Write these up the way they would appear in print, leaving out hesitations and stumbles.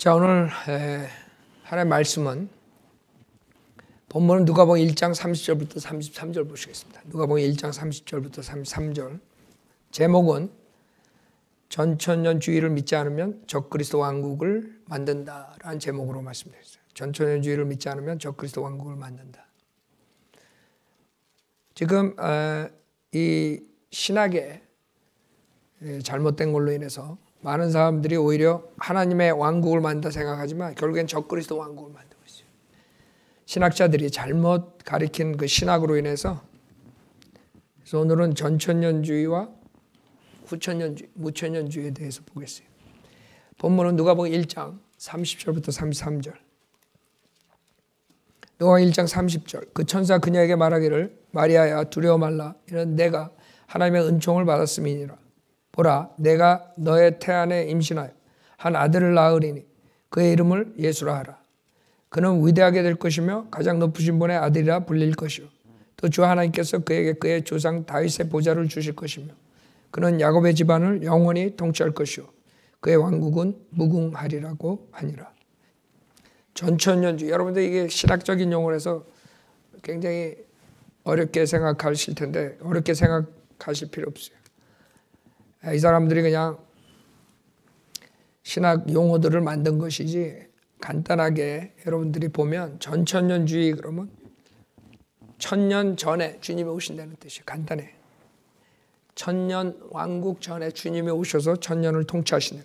자, 오늘 하나님의 말씀은 본문은 누가복음 1장 30절부터 33절 보시겠습니다. 누가복음 1장 30절부터 33절. 제목은 전천년주의를 믿지 않으면 적그리스도 왕국을 만든다라는 제목으로 말씀드렸어요. 전천년주의를 믿지 않으면 적그리스도 왕국을 만든다. 지금 이 신학의 잘못된 걸로 인해서 많은 사람들이 오히려 하나님의 왕국을 만든다 생각하지만 결국엔 적그리스도 왕국을 만들고 있어요. 신학자들이 잘못 가리킨 그 신학으로 인해서, 그래서 오늘은 전천년주의와 후천년주의, 무천년주의에 대해서 보겠어요. 본문은 누가복음 1장 30절부터 33절. 누가복음 1장 30절. 그 천사 그녀에게 말하기를 마리아야 두려워 말라. 이는 내가 하나님의 은총을 받았음이니라. 보라, 내가 너의 태안에 임신하여 한 아들을 낳으리니 그의 이름을 예수라 하라. 그는 위대하게 될 것이며 가장 높으신 분의 아들이라 불릴 것이요. 또 주 하나님께서 그에게 그의 조상 다윗의 보좌를 주실 것이며 그는 야곱의 집안을 영원히 통치할 것이요. 그의 왕국은 무궁하리라고 하니라. 전천년주의. 여러분들 이게 신학적인 용어라서 굉장히 어렵게 생각하실 텐데 어렵게 생각하실 필요 없어요. 이 사람들이 그냥 신학 용어들을 만든 것이지 간단하게 여러분들이 보면 전천년주의 그러면 천년 전에 주님이 오신다는 뜻이에요. 간단해. 천년 왕국 전에 주님이 오셔서 천년을 통치하시는.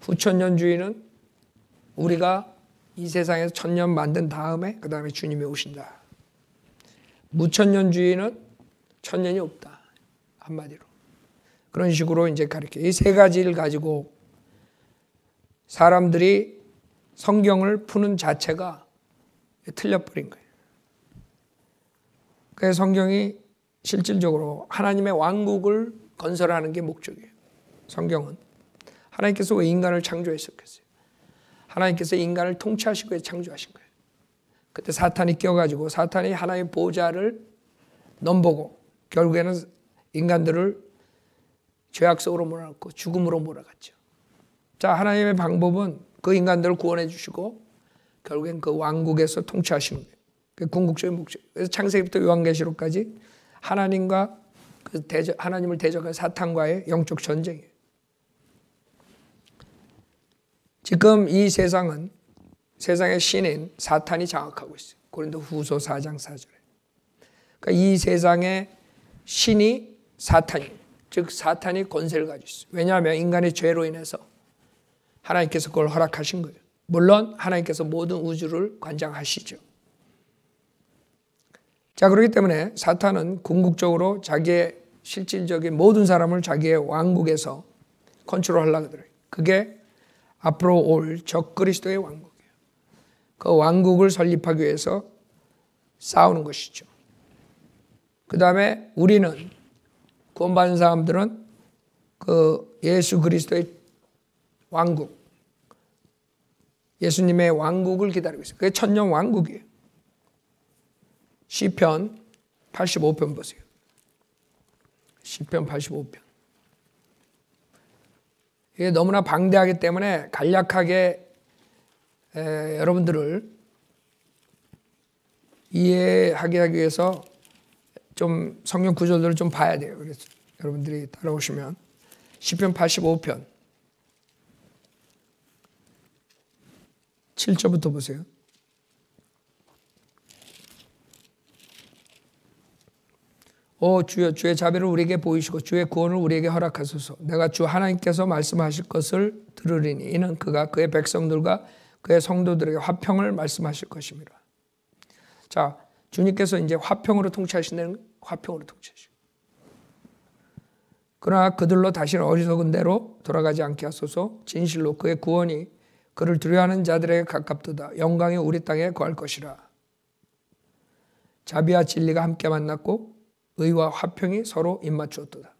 후천년주의는 우리가 이 세상에서 천년 만든 다음에 그 다음에 주님이 오신다. 무천년주의는 천년이 없다. 한마디로. 그런 식으로 이제 가르쳐요. 이 세 가지를 가지고 사람들이 성경을 푸는 자체가 틀려버린 거예요. 그래서 성경이 실질적으로 하나님의 왕국을 건설하는 게 목적이에요. 성경은. 하나님께서 왜 인간을 창조했었겠어요? 하나님께서 인간을 통치하시고 창조하신 거예요. 그때 사탄이 껴가지고 사탄이 하나님의 보좌를 넘보고 결국에는 인간들을 죄악 속으로 몰아넣고 죽음으로 몰아갔죠. 자, 하나님의 방법은 그 인간들을 구원해 주시고 결국엔 그 왕국에서 통치하시는 거예요. 그 궁극적인 목적. 그래서 창세기부터 요한계시록까지 하나님과 하나님을 대적한 사탄과의 영적 전쟁이에요. 지금 이 세상은 세상의 신인 사탄이 장악하고 있어요. 고린도후서 4장 4절에. 그러니까 이 세상의 신이 사탄이에요. 즉 사탄이 권세를 가지고 있어요. 왜냐하면 인간의 죄로 인해서 하나님께서 그걸 허락하신 거예요. 물론 하나님께서 모든 우주를 관장하시죠. 자, 그렇기 때문에 사탄은 궁극적으로 자기의 실질적인 모든 사람을 자기의 왕국에서 컨트롤하려고 들어요. 그게 앞으로 올 적그리스도의 왕국이에요. 그 왕국을 설립하기 위해서 싸우는 것이죠. 그 다음에 우리는 구원받은 사람들은 그 예수 그리스도의 왕국, 예수님의 왕국을 기다리고 있어요. 그게 천년 왕국이에요. 시편 85편 보세요. 시편 85편. 이게 너무나 방대하기 때문에 간략하게 여러분들을 이해하기 위해서 좀 성경 구절들을 좀 봐야 돼요. 그래서 여러분들이 따라오시면 시편 85편 7절부터 보세요. 오 주여, 주의 자비를 우리에게 보이시고 주의 구원을 우리에게 허락하소서. 내가 주 하나님께서 말씀하실 것을 들으리니 이는 그가 그의 백성들과 그의 성도들에게 화평을 말씀하실 것입니다. 자, 주님께서 이제 화평으로 통치하신다는 거예요. 화평으로 통치하시고. 그러나 그들로 다시는 어리석은 대로 돌아가지 않게 하소서. 진실로 그의 구원이 그를 두려워하는 자들에게 가깝도다. 영광이 우리 땅에 거할 것이라. 자비와 진리가 함께 만났고 의와 화평이 서로 입맞추었도다.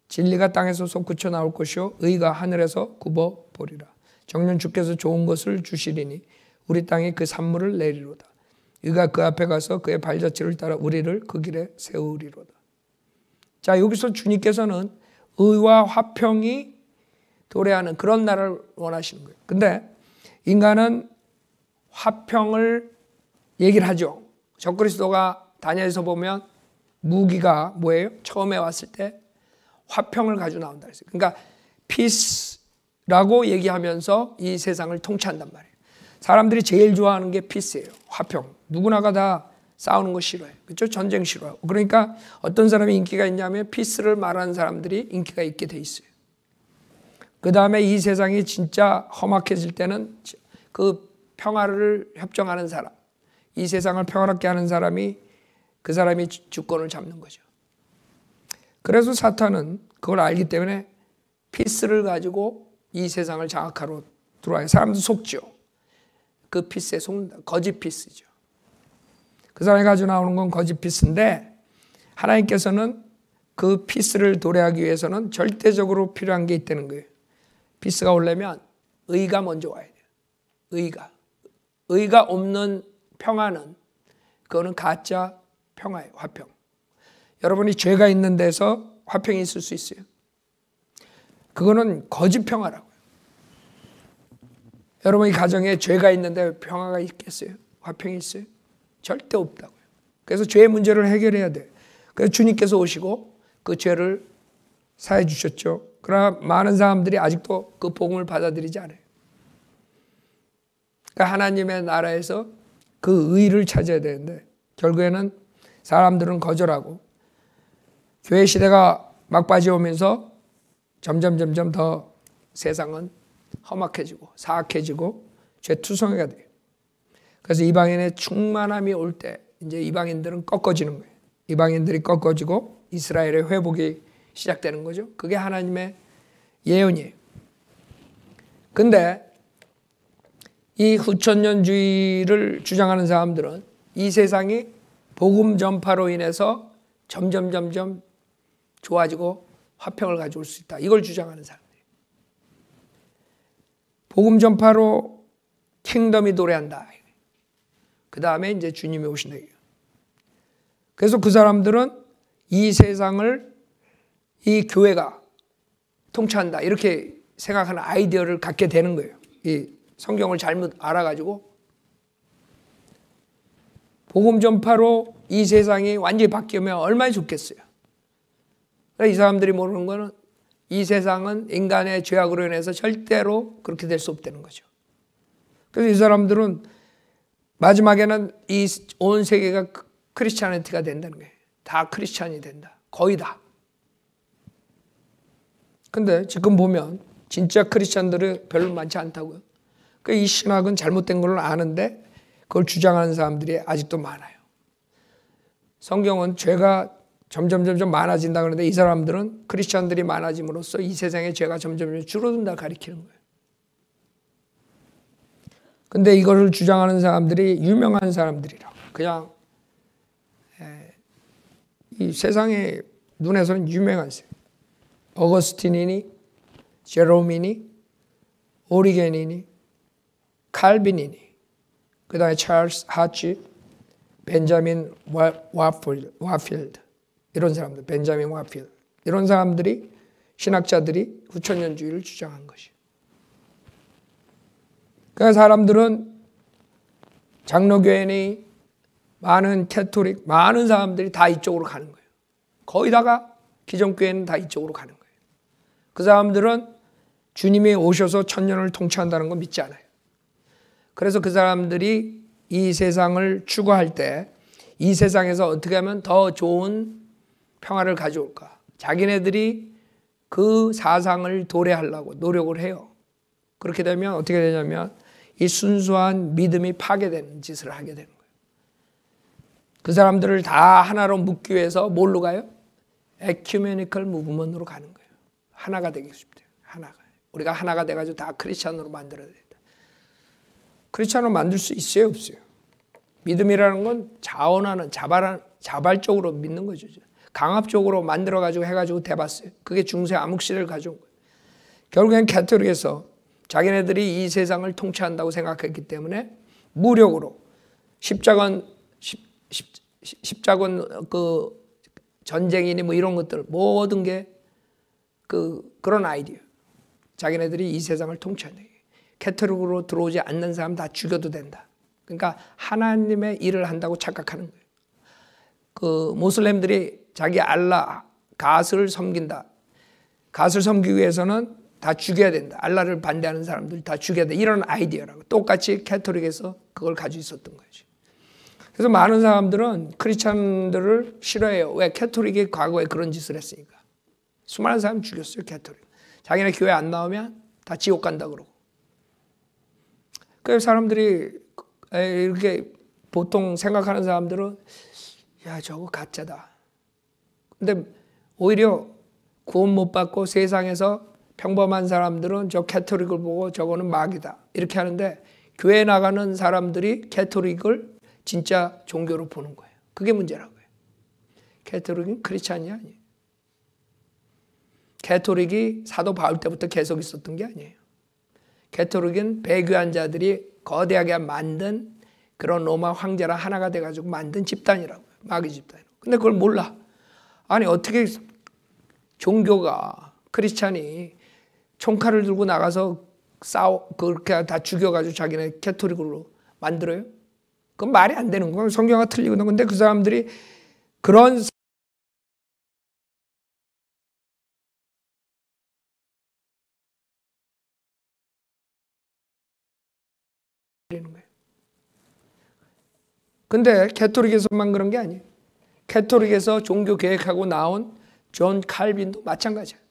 진리가 땅에서 솟구쳐 나올 것이요 의가 하늘에서 굽어 보리라. 정녕 주께서 좋은 것을 주시리니 우리 땅에 그 산물을 내리로다. 의가 그 앞에 가서 그의 발자취를 따라 우리를 그 길에 세우리로다. 자, 여기서 주님께서는 의와 화평이 도래하는 그런 나라를 원하시는 거예요. 근데 인간은 화평을 얘기를 하죠. 적그리스도가 다니엘서 보면 무기가 뭐예요? 처음에 왔을 때 화평을 가지고 나온다 그랬어요. 그러니까 피스라고 얘기하면서 이 세상을 통치한단 말이에요. 사람들이 제일 좋아하는 게 피스예요. 화평. 누구나가 다 싸우는 거 싫어해요. 그렇죠? 전쟁 싫어해요. 그러니까 어떤 사람이 인기가 있냐면 피스를 말하는 사람들이 인기가 있게 돼 있어요. 그 다음에 이 세상이 진짜 험악해질 때는 그 평화를 협정하는 사람, 이 세상을 평화롭게 하는 사람이 그 사람이 주권을 잡는 거죠. 그래서 사탄은 그걸 알기 때문에 피스를 가지고 이 세상을 장악하러 들어와요. 사람도 속죠. 그 피스에 속는다. 거짓 피스죠. 그 사람이 가지고 나오는 건 거짓 피스인데 하나님께서는 그 피스를 도래하기 위해서는 절대적으로 필요한 게 있다는 거예요. 피스가 오려면 의가 먼저 와야 돼요. 의가 없는 평화는 그거는 가짜 평화예요. 화평. 여러분이 죄가 있는 데서 화평이 있을 수 있어요. 그거는 거짓 평화라고요. 여러분이 가정에 죄가 있는데 평화가 있겠어요? 화평이 있어요? 절대 없다고요. 그래서 죄의 문제를 해결해야 돼요. 그래서 주님께서 오시고 그 죄를 사해 주셨죠. 그러나 많은 사람들이 아직도 그 복음을 받아들이지 않아요. 그러니까 하나님의 나라에서 그 의를 찾아야 되는데 결국에는 사람들은 거절하고 교회 시대가 막바지 오면서 점점 더 세상은 험악해지고 사악해지고 죄투성이가 돼요. 그래서 이방인의 충만함이 올 때 이제 이방인들은 꺾어지는 거예요. 이방인들이 꺾어지고 이스라엘의 회복이 시작되는 거죠. 그게 하나님의 예언이에요. 근데 이 후천년주의를 주장하는 사람들은 이 세상이 복음 전파로 인해서 점점 좋아지고 화평을 가져올 수 있다. 이걸 주장하는 사람들이에요. 복음 전파로 킹덤이 도래한다. 그 다음에 이제 주님이 오신다. 그래서 그 사람들은 이 세상을 이 교회가 통치한다. 이렇게 생각하는 아이디어를 갖게 되는 거예요. 이 성경을 잘못 알아가지고 복음 전파로 이 세상이 완전히 바뀌면 얼마나 좋겠어요. 이 사람들이 모르는 거는 이 세상은 인간의 죄악으로 인해서 절대로 그렇게 될 수 없다는 거죠. 그래서 이 사람들은 마지막에는 이 온 세계가 크리스찬티가 된다는 거예요. 다 크리스찬이 된다. 거의 다. 근데 지금 보면 진짜 크리스찬들이 별로 많지 않다고요. 이 신학은 잘못된 걸 아는데 그걸 주장하는 사람들이 아직도 많아요. 성경은 죄가 점점 많아진다 그러는데 이 사람들은 크리스찬들이 많아짐으로써 이 세상의 죄가 점점 줄어든다 가리키는 거예요. 근데 이거를 주장하는 사람들이 유명한 사람들이라 그냥 이 세상의 눈에서는 유명한 사람. 어거스틴이니, 제롬이니, 오리겐이니, 칼빈이니, 그 다음에 찰스 하치, 벤자민 와필드 이런 사람들, 벤자민 와필드 이런 사람들이 신학자들이 후천년주의를 주장한 것이에요. 그러니까 사람들은 장로교회니 많은 캐토릭, 많은 사람들이 다 이쪽으로 가는 거예요. 거의 다가 기존교회는 다 이쪽으로 가는 거예요. 그 사람들은 주님이 오셔서 천년을 통치한다는 건 믿지 않아요. 그래서 그 사람들이 이 세상을 추구할 때 이 세상에서 어떻게 하면 더 좋은 평화를 가져올까? 자기네들이 그 사상을 도래하려고 노력을 해요. 그렇게 되면 어떻게 되냐면 이 순수한 믿음이 파괴되는 짓을 하게 되는 거예요. 그 사람들을 다 하나로 묶기 위해서 뭘로 가요? 에큐메니컬 무브먼트로 가는 거예요. 하나가 되기 쉽대요. 하나가. 우리가 하나가 돼가지고 다 크리스찬으로 만들어야 된다. 크리스찬으로 만들 수 있어요, 없어요? 믿음이라는 건 자원하는, 자발적으로 믿는 거죠. 강압적으로 만들어가지고 해가지고 대봤어요. 그게 중세 암흑시대를 가져온 거예요. 결국엔 캐톨릭에서 자기네들이 이 세상을 통치한다고 생각했기 때문에 무력으로 십자군 그 전쟁이니 뭐 이런 것들 모든 게 그런 아이디어. 자기네들이 이 세상을 통치한다. 캐토릭으로 들어오지 않는 사람 다 죽여도 된다. 그러니까 하나님의 일을 한다고 착각하는 거예요. 그 모슬렘들이 자기 알라 갓을 섬긴다. 갓을 섬기기 위해서는 다 죽여야 된다. 알라를 반대하는 사람들 다 죽여야 된다. 이런 아이디어라고. 똑같이 캐토릭에서 그걸 가지고 있었던 거지. 그래서 많은 사람들은 크리스찬들을 싫어해요. 왜? 캐토릭이 과거에 그런 짓을 했으니까. 수많은 사람 죽였어요, 캐토릭. 자기네 교회 안 나오면 다 지옥 간다 그러고. 그래서 사람들이 이렇게 보통 생각하는 사람들은 야, 저거 가짜다. 근데 오히려 구원 못 받고 세상에서 평범한 사람들은 저 캐토릭을 보고 저거는 마귀다. 이렇게 하는데 교회 나가는 사람들이 캐토릭을 진짜 종교로 보는 거예요. 그게 문제라고요. 캐토릭은 크리스찬이 아니에요. 캐토릭이 사도 바울 때부터 계속 있었던 게 아니에요. 캐토릭은 배교한 자들이 거대하게 만든 그런 로마 황제랑 하나가 돼가지고 만든 집단이라고요. 마귀 집단이라고. 근데 그걸 몰라. 아니 어떻게 종교가 크리스찬이 총칼을 들고 나가서 그렇게 다 죽여가지고 자기네 캐토릭으로 만들어요? 그건 말이 안 되는 거예요. 성경과 틀리거든. 근데 그 사람들이 그런 거예요. 근데 캐토릭에서만 그런 게 아니에요. 캐토릭에서 종교 개혁하고 나온 존 칼빈도 마찬가지예요.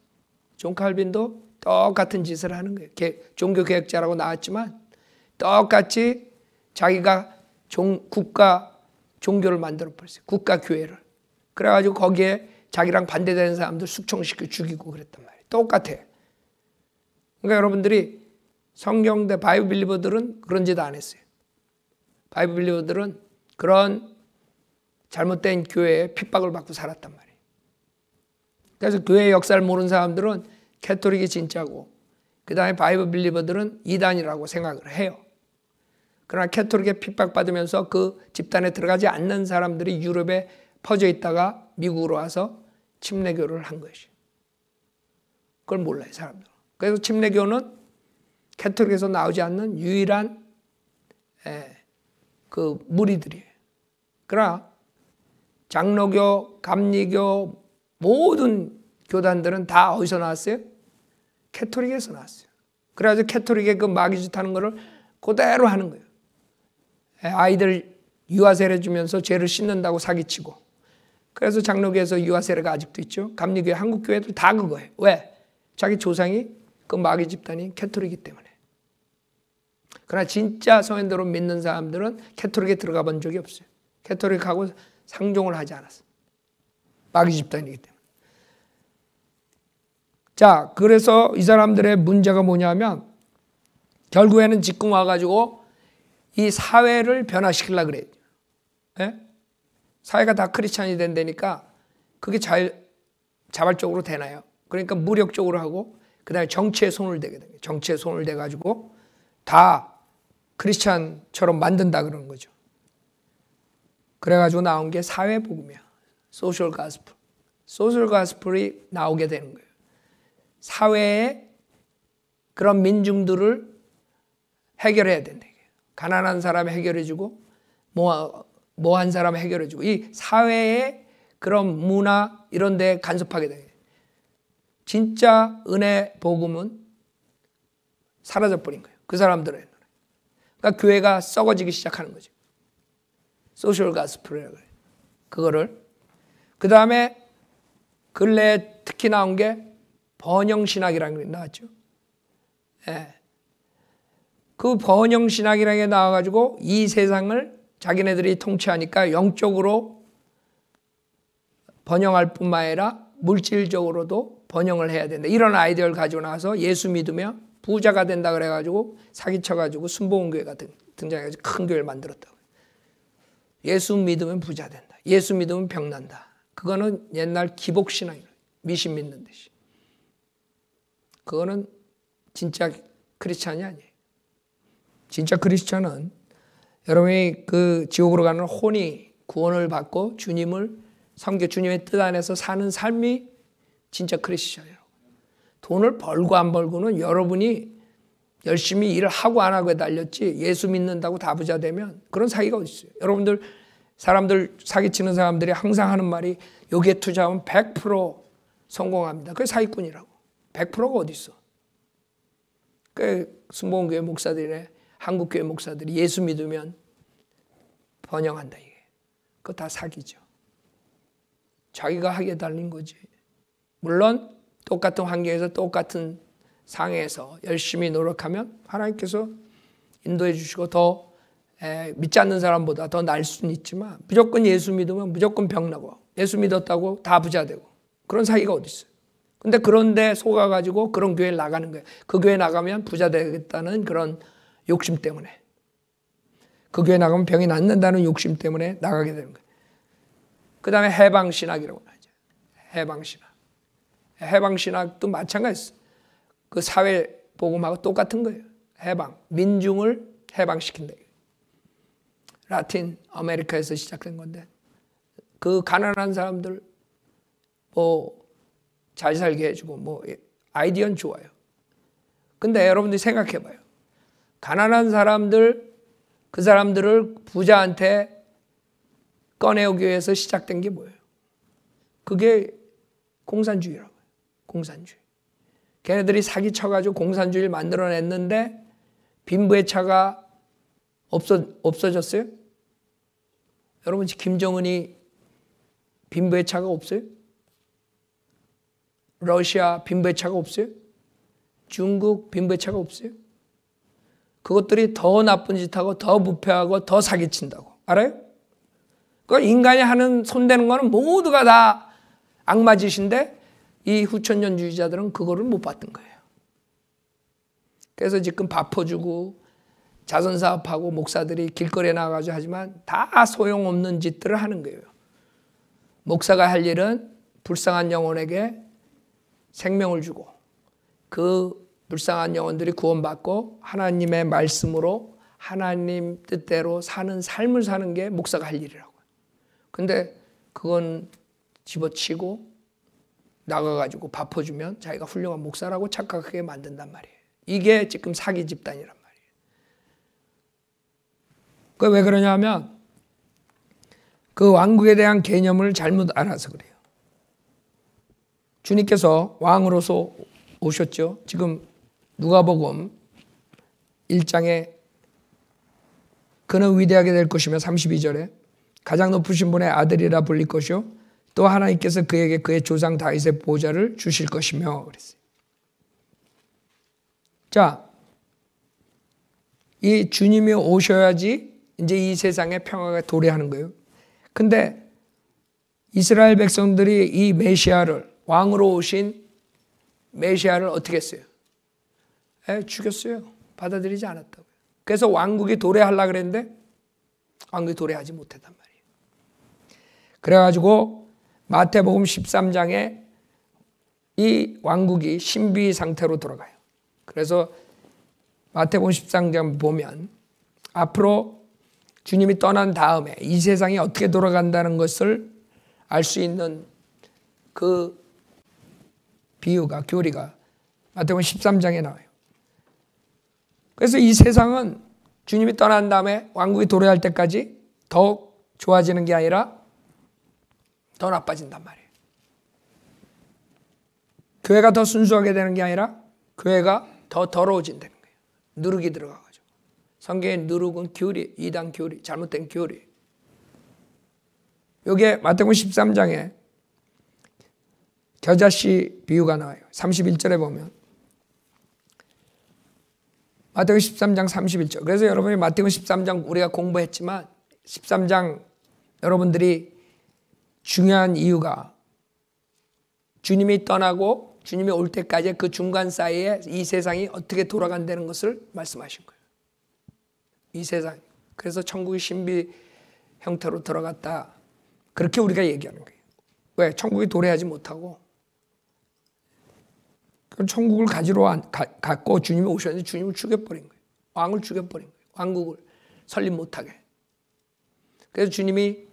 존 칼빈도 똑같은 짓을 하는 거예요. 종교 개혁자라고 나왔지만 똑같이 자기가 국가 종교를 만들어 버렸어요. 국가 교회를. 그래가지고 거기에 자기랑 반대되는 사람들 숙청시켜 죽이고 그랬단 말이에요. 똑같아. 그러니까 여러분들이 성경대 바이블 빌리버들은 그런 짓 안 했어요. 바이블 빌리버들은 그런 잘못된 교회에 핍박을 받고 살았단 말이에요. 그래서 교회 역사를 모르는 사람들은 캐토릭이 진짜고 그 다음에 바이블 빌리버들은 이단이라고 생각을 해요. 그러나 캐토릭에 핍박받으면서 그 집단에 들어가지 않는 사람들이 유럽에 퍼져 있다가 미국으로 와서 침례교를 한 것이에요. 그걸 몰라요, 사람들은. 그래서 침례교는 캐토릭에서 나오지 않는 유일한 그 무리들이에요. 그러나 장로교, 감리교 모든 교단들은 다 어디서 나왔어요? 캐토릭에서 나왔어요. 그래가지고 캐토릭의 그 마귀짓 하는 거를 그대로 하는 거예요. 아이들 유아세례 주면서 죄를 씻는다고 사기치고. 그래서 장로교에서 유아세례가 아직도 있죠. 감리교회, 한국교회들 다 그거예요. 왜? 자기 조상이 그 마귀 집단이 캐토릭이기 때문에. 그러나 진짜 성현대로 믿는 사람들은 캐토릭에 들어가 본 적이 없어요. 캐토릭하고 상종을 하지 않았어요. 마귀 집단이기 때문에. 자, 그래서 이 사람들의 문제가 뭐냐면 결국에는 지금 와가지고 이 사회를 변화시키려고 그래요. 예? 사회가 다 크리스찬이 된다니까 그게 자발적으로 되나요? 그러니까 무력적으로 하고 그 다음에 정치에 손을 대게 돼요. 정치에 손을 대가지고 다 크리스찬처럼 만든다 그러는 거죠. 그래가지고 나온 게 사회복음이야. 소셜 가스플. 소셜 가스플이 나오게 되는 거예요. 사회의 그런 민중들을 해결해야 된다. 가난한 사람 해결해주고 뭐한 사람 해결해주고 이 사회의 그런 문화 이런 데 간섭하게 돼요. 진짜 은혜 복음은 사라져버린 거예요. 그 사람들은. 그러니까 교회가 썩어지기 시작하는 거죠. 소셜 가스플이라고 해요. 그거를. 그 다음에 근래에 특히 나온 게 번영신학이라는 게 나왔죠. 예. 그 번영신학이라는 게 나와가지고 이 세상을 자기네들이 통치하니까 영적으로 번영할 뿐만 아니라 물질적으로도 번영을 해야 된다. 이런 아이디어를 가지고 나와서 예수 믿으면 부자가 된다 그래가지고 사기쳐가지고 순복음교회가 등장해가지고 큰 교회를 만들었다고. 예수 믿으면 부자 된다. 예수 믿으면 병난다. 그거는 옛날 기복신앙이에요. 미신 믿는 듯이. 그거는 진짜 크리스찬이 아니에요. 진짜 크리스찬은 여러분이 그 지옥으로 가는 혼이 구원을 받고 주님을 섬겨 주님의 뜻 안에서 사는 삶이 진짜 크리스찬이에요. 돈을 벌고 안 벌고는 여러분이 열심히 일을 하고 안 하고에 달렸지, 예수 믿는다고 다 부자 되면 그런 사기가 어디 있어요. 여러분들 사람들 사기치는 사람들이 항상 하는 말이 여기에 투자하면 100% 성공합니다. 그게 사기꾼이라고. 100%가 어디 있어. 그 순복음교회 목사들이래, 한국교회 목사들이 예수 믿으면 번영한다 이게. 그거 다 사기죠. 자기가 하기에 달린 거지. 물론 똑같은 환경에서 똑같은 상해에서 열심히 노력하면 하나님께서 인도해 주시고 더 믿지 않는 사람보다 더 나을 수는 있지만, 무조건 예수 믿으면 무조건 병나고, 예수 믿었다고 다 부자 되고, 그런 사기가 어디 있어요. 근데 그런데 속아가지고 그런 교회에 나가는 거예요. 그 교회 나가면 부자 되겠다는 그런 욕심 때문에, 그 교회 나가면 병이 낫는다는 욕심 때문에 나가게 되는 거예요. 그 다음에 해방신학이라고 하죠. 해방신학. 해방신학도 마찬가지였어요. 그 사회복음하고 똑같은 거예요. 해방. 민중을 해방시킨다. 라틴 아메리카에서 시작된 건데, 그 가난한 사람들 잘 살게 해주고 아이디어는 좋아요. 근데 여러분들이 생각해 봐요. 가난한 사람들, 그 사람들을 부자한테 꺼내오기 위해서 시작된 게 뭐예요? 그게 공산주의라고요. 공산주의. 걔네들이 사기쳐가지고 공산주의를 만들어냈는데 빈부의 차가 없어졌어요? 여러분, 김정은이 빈부의 차가 없어요? 러시아 빈부의 차가 없어요? 중국 빈부의 차가 없어요? 그것들이 더 나쁜 짓하고 더 부패하고 더 사기친다고. 알아요? 그 인간이 하는 손대는 거는 모두가 다 악마 짓인데 이 후천년주의자들은 그거를 못 봤던 거예요. 그래서 지금 밥 퍼주고 자선사업하고 목사들이 길거리에 나가가지고 하지만 다 소용없는 짓들을 하는 거예요. 목사가 할 일은 불쌍한 영혼에게 생명을 주고 그 불쌍한 영혼들이 구원받고 하나님의 말씀으로 하나님 뜻대로 사는 삶을 사는 게 목사가 할 일이라고요. 근데 그건 집어치고 나가가지고 밥 퍼주면 자기가 훌륭한 목사라고 착각하게 만든단 말이에요. 이게 지금 사기 집단이란 말이에요. 그게 왜 그러냐면 그 왕국에 대한 개념을 잘못 알아서 그래요. 주님께서 왕으로서 오셨죠. 지금 누가복음 1장에 그는 위대하게 될 것이며 32절에 가장 높으신 분의 아들이라 불릴 것이요 또 하나님께서 그에게 그의 조상 다윗의 보좌를 주실 것이며 그랬어요. 자, 이 주님이 오셔야지 이제 이 세상에 평화가 도래하는 거예요. 근데 이스라엘 백성들이 이 메시아를, 왕으로 오신 메시아를 어떻게 했어요? 죽였어요. 받아들이지 않았다고요. 그래서 왕국이 도래하려고 그랬는데 왕국이 도래하지 못했단 말이에요. 그래가지고 마태복음 13장에 이 왕국이 신비 상태로 돌아가요. 그래서 마태복음 13장 보면 앞으로 주님이 떠난 다음에 이 세상이 어떻게 돌아간다는 것을 알 수 있는 그 비유가, 교리가 마태복음 13장에 나와요. 그래서 이 세상은 주님이 떠난 다음에 왕국이 도래할 때까지 더 좋아지는 게 아니라 더 나빠진단 말이에요. 교회가 더 순수하게 되는 게 아니라 교회가 더 더러워진다는 거예요. 누룩이 들어가가지고. 성경의 누룩은 교리, 이단 교리, 잘못된 교리. 여기에 마태복음 13장에 겨자씨 비유가 나와요. 31절에 보면 마태복음 13장 31절. 그래서 여러분이 마태복음 13장 우리가 공부했지만 13장 여러분들이 중요한 이유가 주님이 떠나고 주님이 올 때까지 그 중간 사이에 이 세상이 어떻게 돌아간다는 것을 말씀하신 거예요. 이 세상. 그래서 천국이 신비 형태로 들어갔다. 그렇게 우리가 얘기하는 거예요. 왜? 천국이 도래하지 못하고 천국을 갖고 주님이 오셨는데 주님을 죽여버린 거예요. 왕을 죽여버린 거예요. 왕국을 설립 못하게. 그래서 주님이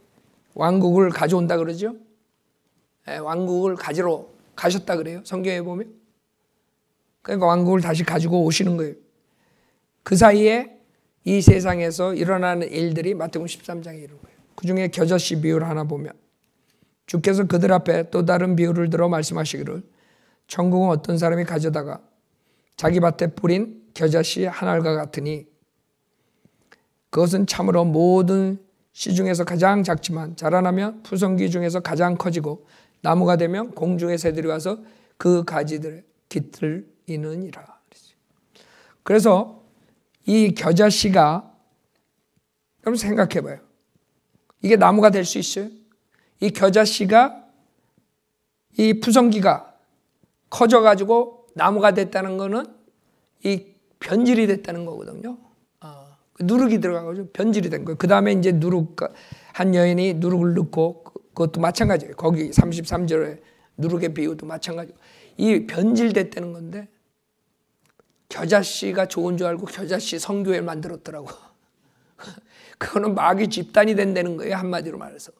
왕국을 가져온다 그러죠. 왕국을 가지러 가셨다 그래요. 성경에 보면. 그러니까 왕국을 다시 가지고 오시는 거예요. 그 사이에 이 세상에서 일어나는 일들이 마태복음 13장에 이런 거예요. 그 중에 겨자씨 비유를 하나 보면 주께서 그들 앞에 또 다른 비유를 들어 말씀하시기를 천국은 어떤 사람이 가져다가 자기 밭에 뿌린 겨자씨 한 알과 같으니 그것은 참으로 모든 씨 중에서 가장 작지만 자라나면 푸성귀 중에서 가장 커지고 나무가 되면 공중의 새들이 와서 그 가지들에 깃들이느니라. 그래서 이 겨자씨가 여러분 생각해 봐요. 이게 나무가 될 수 있어요? 이 겨자씨가 이 푸성귀가 커져가지고 나무가 됐다는 거는 이 변질이 됐다는 거거든요. 누룩이 들어가가지고 변질이 된 거예요. 그 다음에 이제 한 여인이 누룩을 넣고 그것도 마찬가지예요. 거기 33절에 누룩의 비유도 마찬가지고 이 변질됐다는 건데 겨자씨가 좋은 줄 알고 겨자씨 성교회를 만들었더라고. 그거는 마귀 집단이 된다는 거예요. 한마디로 말해서.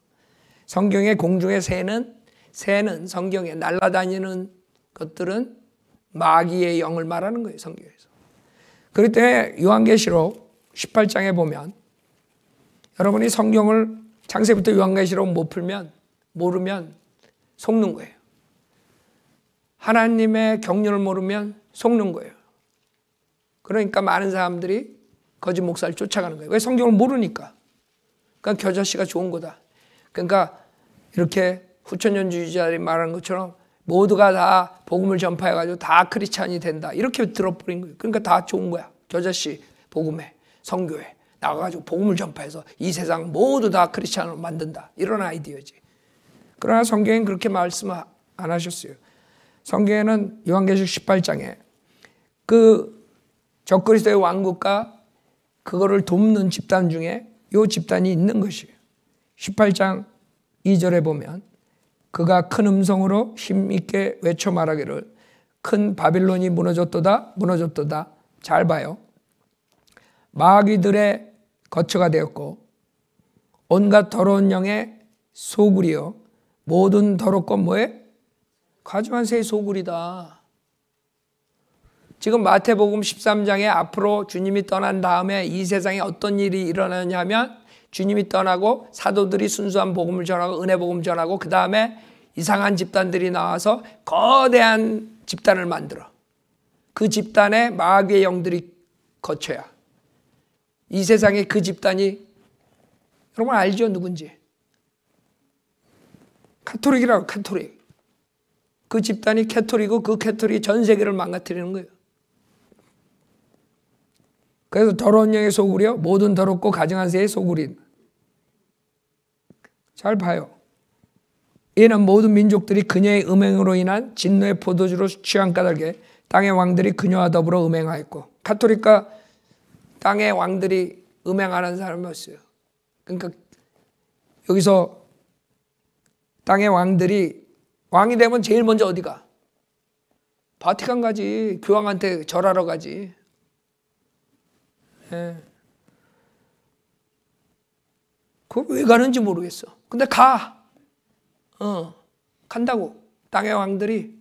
성경의 공중의 새는 성경에 날아다니는 것들은 마귀의 영을 말하는 거예요. 성경에서. 그럴 때 요한계시록 18장에 보면 여러분이 성경을 창세부터 요한계시록 못 풀면 모르면 속는 거예요. 하나님의 경륜을 모르면 속는 거예요. 그러니까 많은 사람들이 거짓 목사를 쫓아가는 거예요. 왜? 성경을 모르니까. 그러니까 겨자씨가 좋은 거다. 그러니까 이렇게 후천년주의자들이 말하는 것처럼 모두가 다 복음을 전파해가지고 다 크리스찬이 된다. 이렇게 들어버린 거예요. 그러니까 다 좋은 거야. 겨자씨 복음에 성교회 나가가지고 복음을 전파해서 이 세상 모두 다 크리스찬으로 만든다. 이런 아이디어지. 그러나 성경엔 그렇게 말씀 안 하셨어요. 성경에는 요한계시록 18장에 그 적그리스도의 왕국과 그거를 돕는 집단 중에 이 집단이 있는 것이에요. 18장 2절에 보면 그가 큰 음성으로 힘있게 외쳐 말하기를 큰 바빌론이 무너졌도다 무너졌도다. 잘 봐요. 마귀들의 거처가 되었고 온갖 더러운 영의 소굴이요 모든 더럽고 뭐에? 가증한 새의 소굴이다. 지금 마태복음 13장에 앞으로 주님이 떠난 다음에 이 세상에 어떤 일이 일어나냐면 주님이 떠나고 사도들이 순수한 복음을 전하고 은혜 복음 전하고 그 다음에 이상한 집단들이 나와서 거대한 집단을 만들어. 그 집단에 마귀의 영들이 거쳐야. 이 세상에 그 집단이 여러분 알죠? 누군지? 카톨릭이라고. 카톨릭. 그 집단이 캐톨릭이고 그 캐톨릭이 전 세계를 망가뜨리는 거예요. 그래서 더러운 영의 소굴이요 모든 더럽고 가증한 새의 소굴인. 잘 봐요. 이는 모든 민족들이 그녀의 음행으로 인한 진노의 포도주로 취한 까닭에 땅의 왕들이 그녀와 더불어 음행하였고. 카톨릭과 땅의 왕들이 음행하는 사람이 없어요. 그러니까 여기서 땅의 왕들이 왕이 되면 제일 먼저 어디 가? 바티칸 가지. 교황한테 절하러 가지. 예. 그거 왜 가는지 모르겠어. 근데 가. 간다고. 땅의 왕들이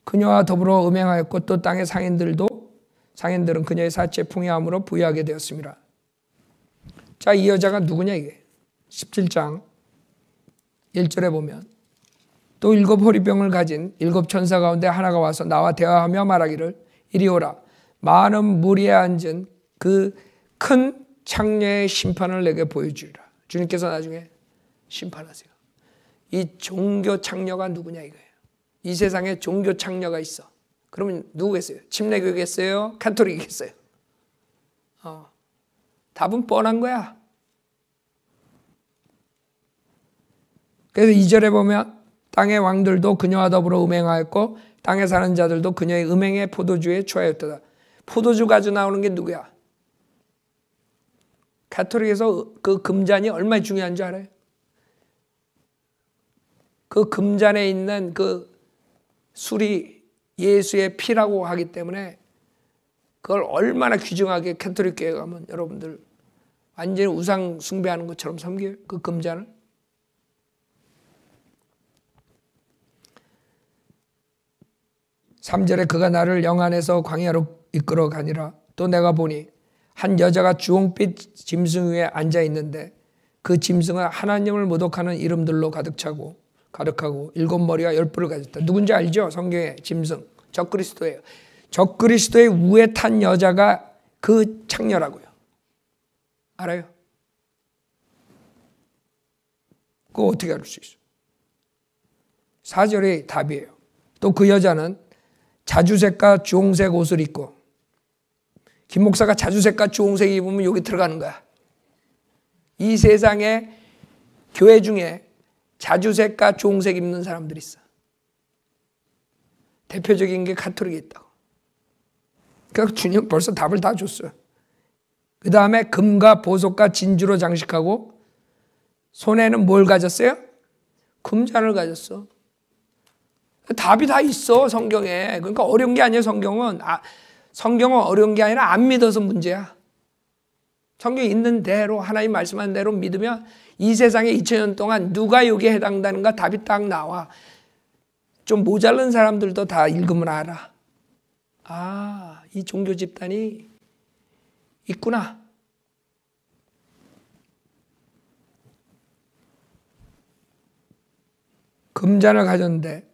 그녀와 더불어 음행하였고 또 땅의 상인들은 그녀의 사치에 풍요함으로 부유하게 되었습니다. 자, 이 여자가 누구냐 이게. 17장 1절에 보면 또 7 호리병을 가진 7 천사 가운데 하나가 와서 나와 대화하며 말하기를 이리 오라. 많은 무리에 앉은 그 큰 창녀의 심판을 내게 보여주리라. 주님께서 나중에 심판하세요. 이 종교 창녀가 누구냐 이거예요. 이 세상에 종교 창녀가 있어. 그러면 누구겠어요? 침례교겠어요? 카톨릭이겠어요? 답은 뻔한 거야. 그래서 2절에 보면 땅의 왕들도 그녀와 더불어 음행하였고 땅에 사는 자들도 그녀의 음행의 포도주에 취하였도다. 포도주 가지고 나오는 게 누구야? 카톨릭에서 그 금잔이 얼마나 중요한 줄 알아요? 그 금잔에 있는 그 술이 예수의 피라고 하기 때문에 그걸 얼마나 귀중하게 카톨릭 교회 가면 여러분들 완전히 우상 숭배하는 것처럼 섬겨요. 그 금잔을. 3절에 그가 나를 영안에서 광야로 이끌어 가니라. 또 내가 보니 한 여자가 주홍빛 짐승 위에 앉아 있는데 그 짐승은 하나님을 모독하는 이름들로 가득하고 7 머리와 10뿔을 가졌다. 누군지 알죠? 성경의 짐승 적그리스도예요. 적그리스도의 우에 탄 여자가 그 창녀라고요. 알아요? 그거 어떻게 알 수 있어? 4절의 답이에요. 또 그 여자는 자주색과 주홍색 옷을 입고, 김 목사가 자주색과 주홍색 입으면 여기 들어가는 거야. 이 세상에 교회 중에 자주색과 주홍색 입는 사람들이 있어. 대표적인 게 가톨릭에 있다고. 그러니까 주님 벌써 답을 다 줬어요. 그 다음에 금과 보석과 진주로 장식하고 손에는 뭘 가졌어요? 금잔을 가졌어. 답이 다 있어 성경에. 그러니까 어려운 게 아니에요. 성경은 어려운 게 아니라 안 믿어서 문제야. 성경에 있는 대로 하나님 말씀한 대로 믿으면 이 세상에 2000년 동안 누가 여기에 해당되는가 답이 딱 나와. 좀 모자른 사람들도 다 읽으면 알아. 아, 이 종교 집단이 있구나. 금잔을 가졌는데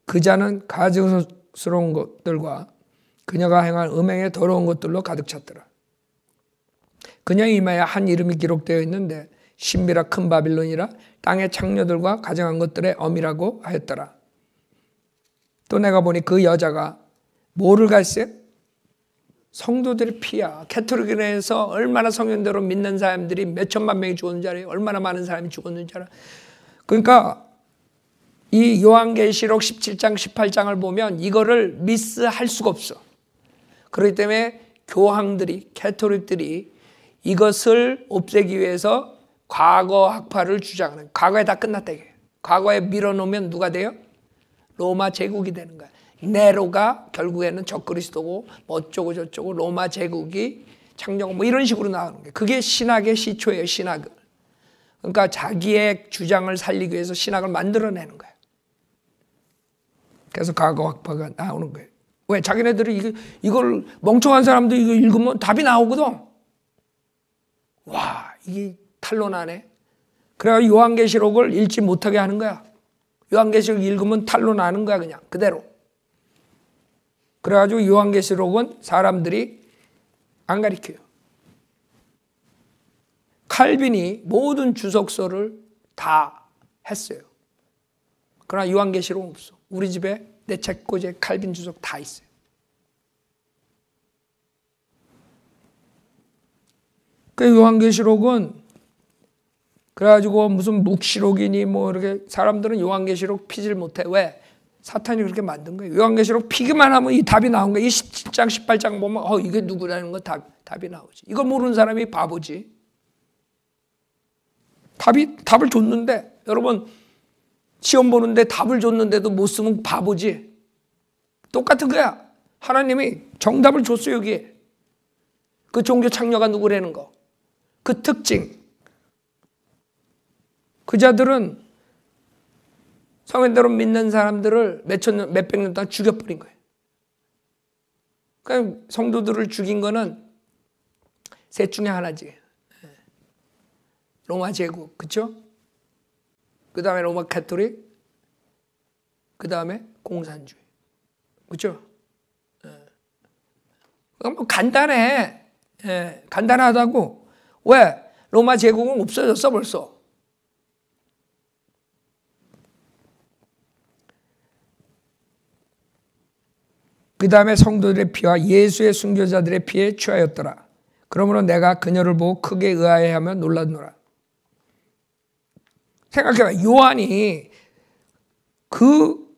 그 잔은 가증스러운 것들과 그녀가 행한 음행의 더러운 것들로 가득 찼더라. 그녀의 이마에 한 이름이 기록되어 있는데 신비라 큰 바빌론이라 땅의 창녀들과 가증한 것들의 어미라고 하였더라. 또 내가 보니 그 여자가 뭐를 갔어요? 성도들의 피야. 캐톨릭에서 얼마나 성현대로 믿는 사람들이 몇 천만 명이 죽었는지 알아요? 얼마나 많은 사람이 죽었는지 알아요? 그러니까 이 요한계시록 17장 18장을 보면 이거를 미스할 수가 없어. 그렇기 때문에 교황들이 캐톨릭들이 이것을 없애기 위해서 과거 학파를 주장하는, 과거에 다 끝났다 이게. 과거에 밀어놓으면 누가 돼요? 로마 제국이 되는 거야. 네로가 결국에는 적그리스도고 뭐 어쩌고 저쩌고 로마 제국이 창녀고 뭐 이런 식으로 나오는 거예요. 그게 신학의 시초예요. 신학을. 그러니까 자기의 주장을 살리기 위해서 신학을 만들어내는 거예요. 그래서 과거 학파가 나오는 거예요. 왜? 자기네들이 이걸 멍청한 사람도 이거 읽으면 답이 나오거든. 와, 이게 탄론하네. 그래야 요한계시록을 읽지 못하게 하는 거야. 요한계시록 읽으면 탄론하는 거야 그냥 그대로. 그래가지고 요한계시록은 사람들이 안 가르쳐요. 칼빈이 모든 주석서를 다 했어요. 그러나 요한계시록은 없어. 우리 집에 내 책꽂이에 칼빈 주석 다 있어요. 그 요한계시록은 그래가지고 무슨 묵시록이니 뭐 이렇게 사람들은 요한계시록 피질 못해. 왜? 사탄이 그렇게 만든 거예요. 요한계시록 피기만 하면 이 답이 나온 거예요. 이 17장 18장 보면 이게 누구라는 거 답이 나오지. 이걸 모르는 사람이 바보지. 답을 줬는데 여러분 시험 보는데 답을 줬는데도 못 쓰면 바보지. 똑같은 거야. 하나님이 정답을 줬어요 여기에. 그 종교 창녀가 누구라는 거. 그 특징. 그 자들은 성현대로 믿는 사람들을 몇백 년 동안 죽여버린 거예요. 그러니까 성도들을 죽인 거는 셋 중에 하나지. 로마 제국, 그렇죠? 그 다음에 로마 가톨릭, 그 다음에 공산주의, 그렇죠? 뭐 간단해, 간단하다고. 왜? 로마 제국은 없어졌어 벌써. 그 다음에 성도들의 피와 예수의 순교자들의 피에 취하였더라. 그러므로 내가 그녀를 보고 크게 의아해하며 놀랐노라. 생각해봐. 요한이 그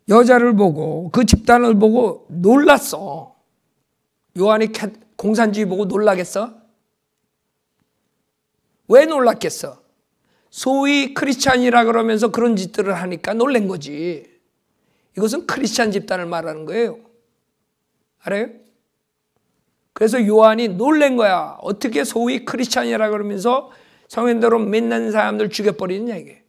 여자를 보고 그 집단을 보고 놀랐어. 요한이 공산주의 보고 놀라겠어? 왜 놀랐겠어? 소위 크리스찬이라 그러면서 그런 짓들을 하니까 놀란 거지. 이것은 크리스찬 집단을 말하는 거예요. 알아요? 그래서 요한이 놀란 거야. 어떻게 소위 크리스찬이라 그러면서 성현대로 믿는 사람들 죽여버리느냐 이게.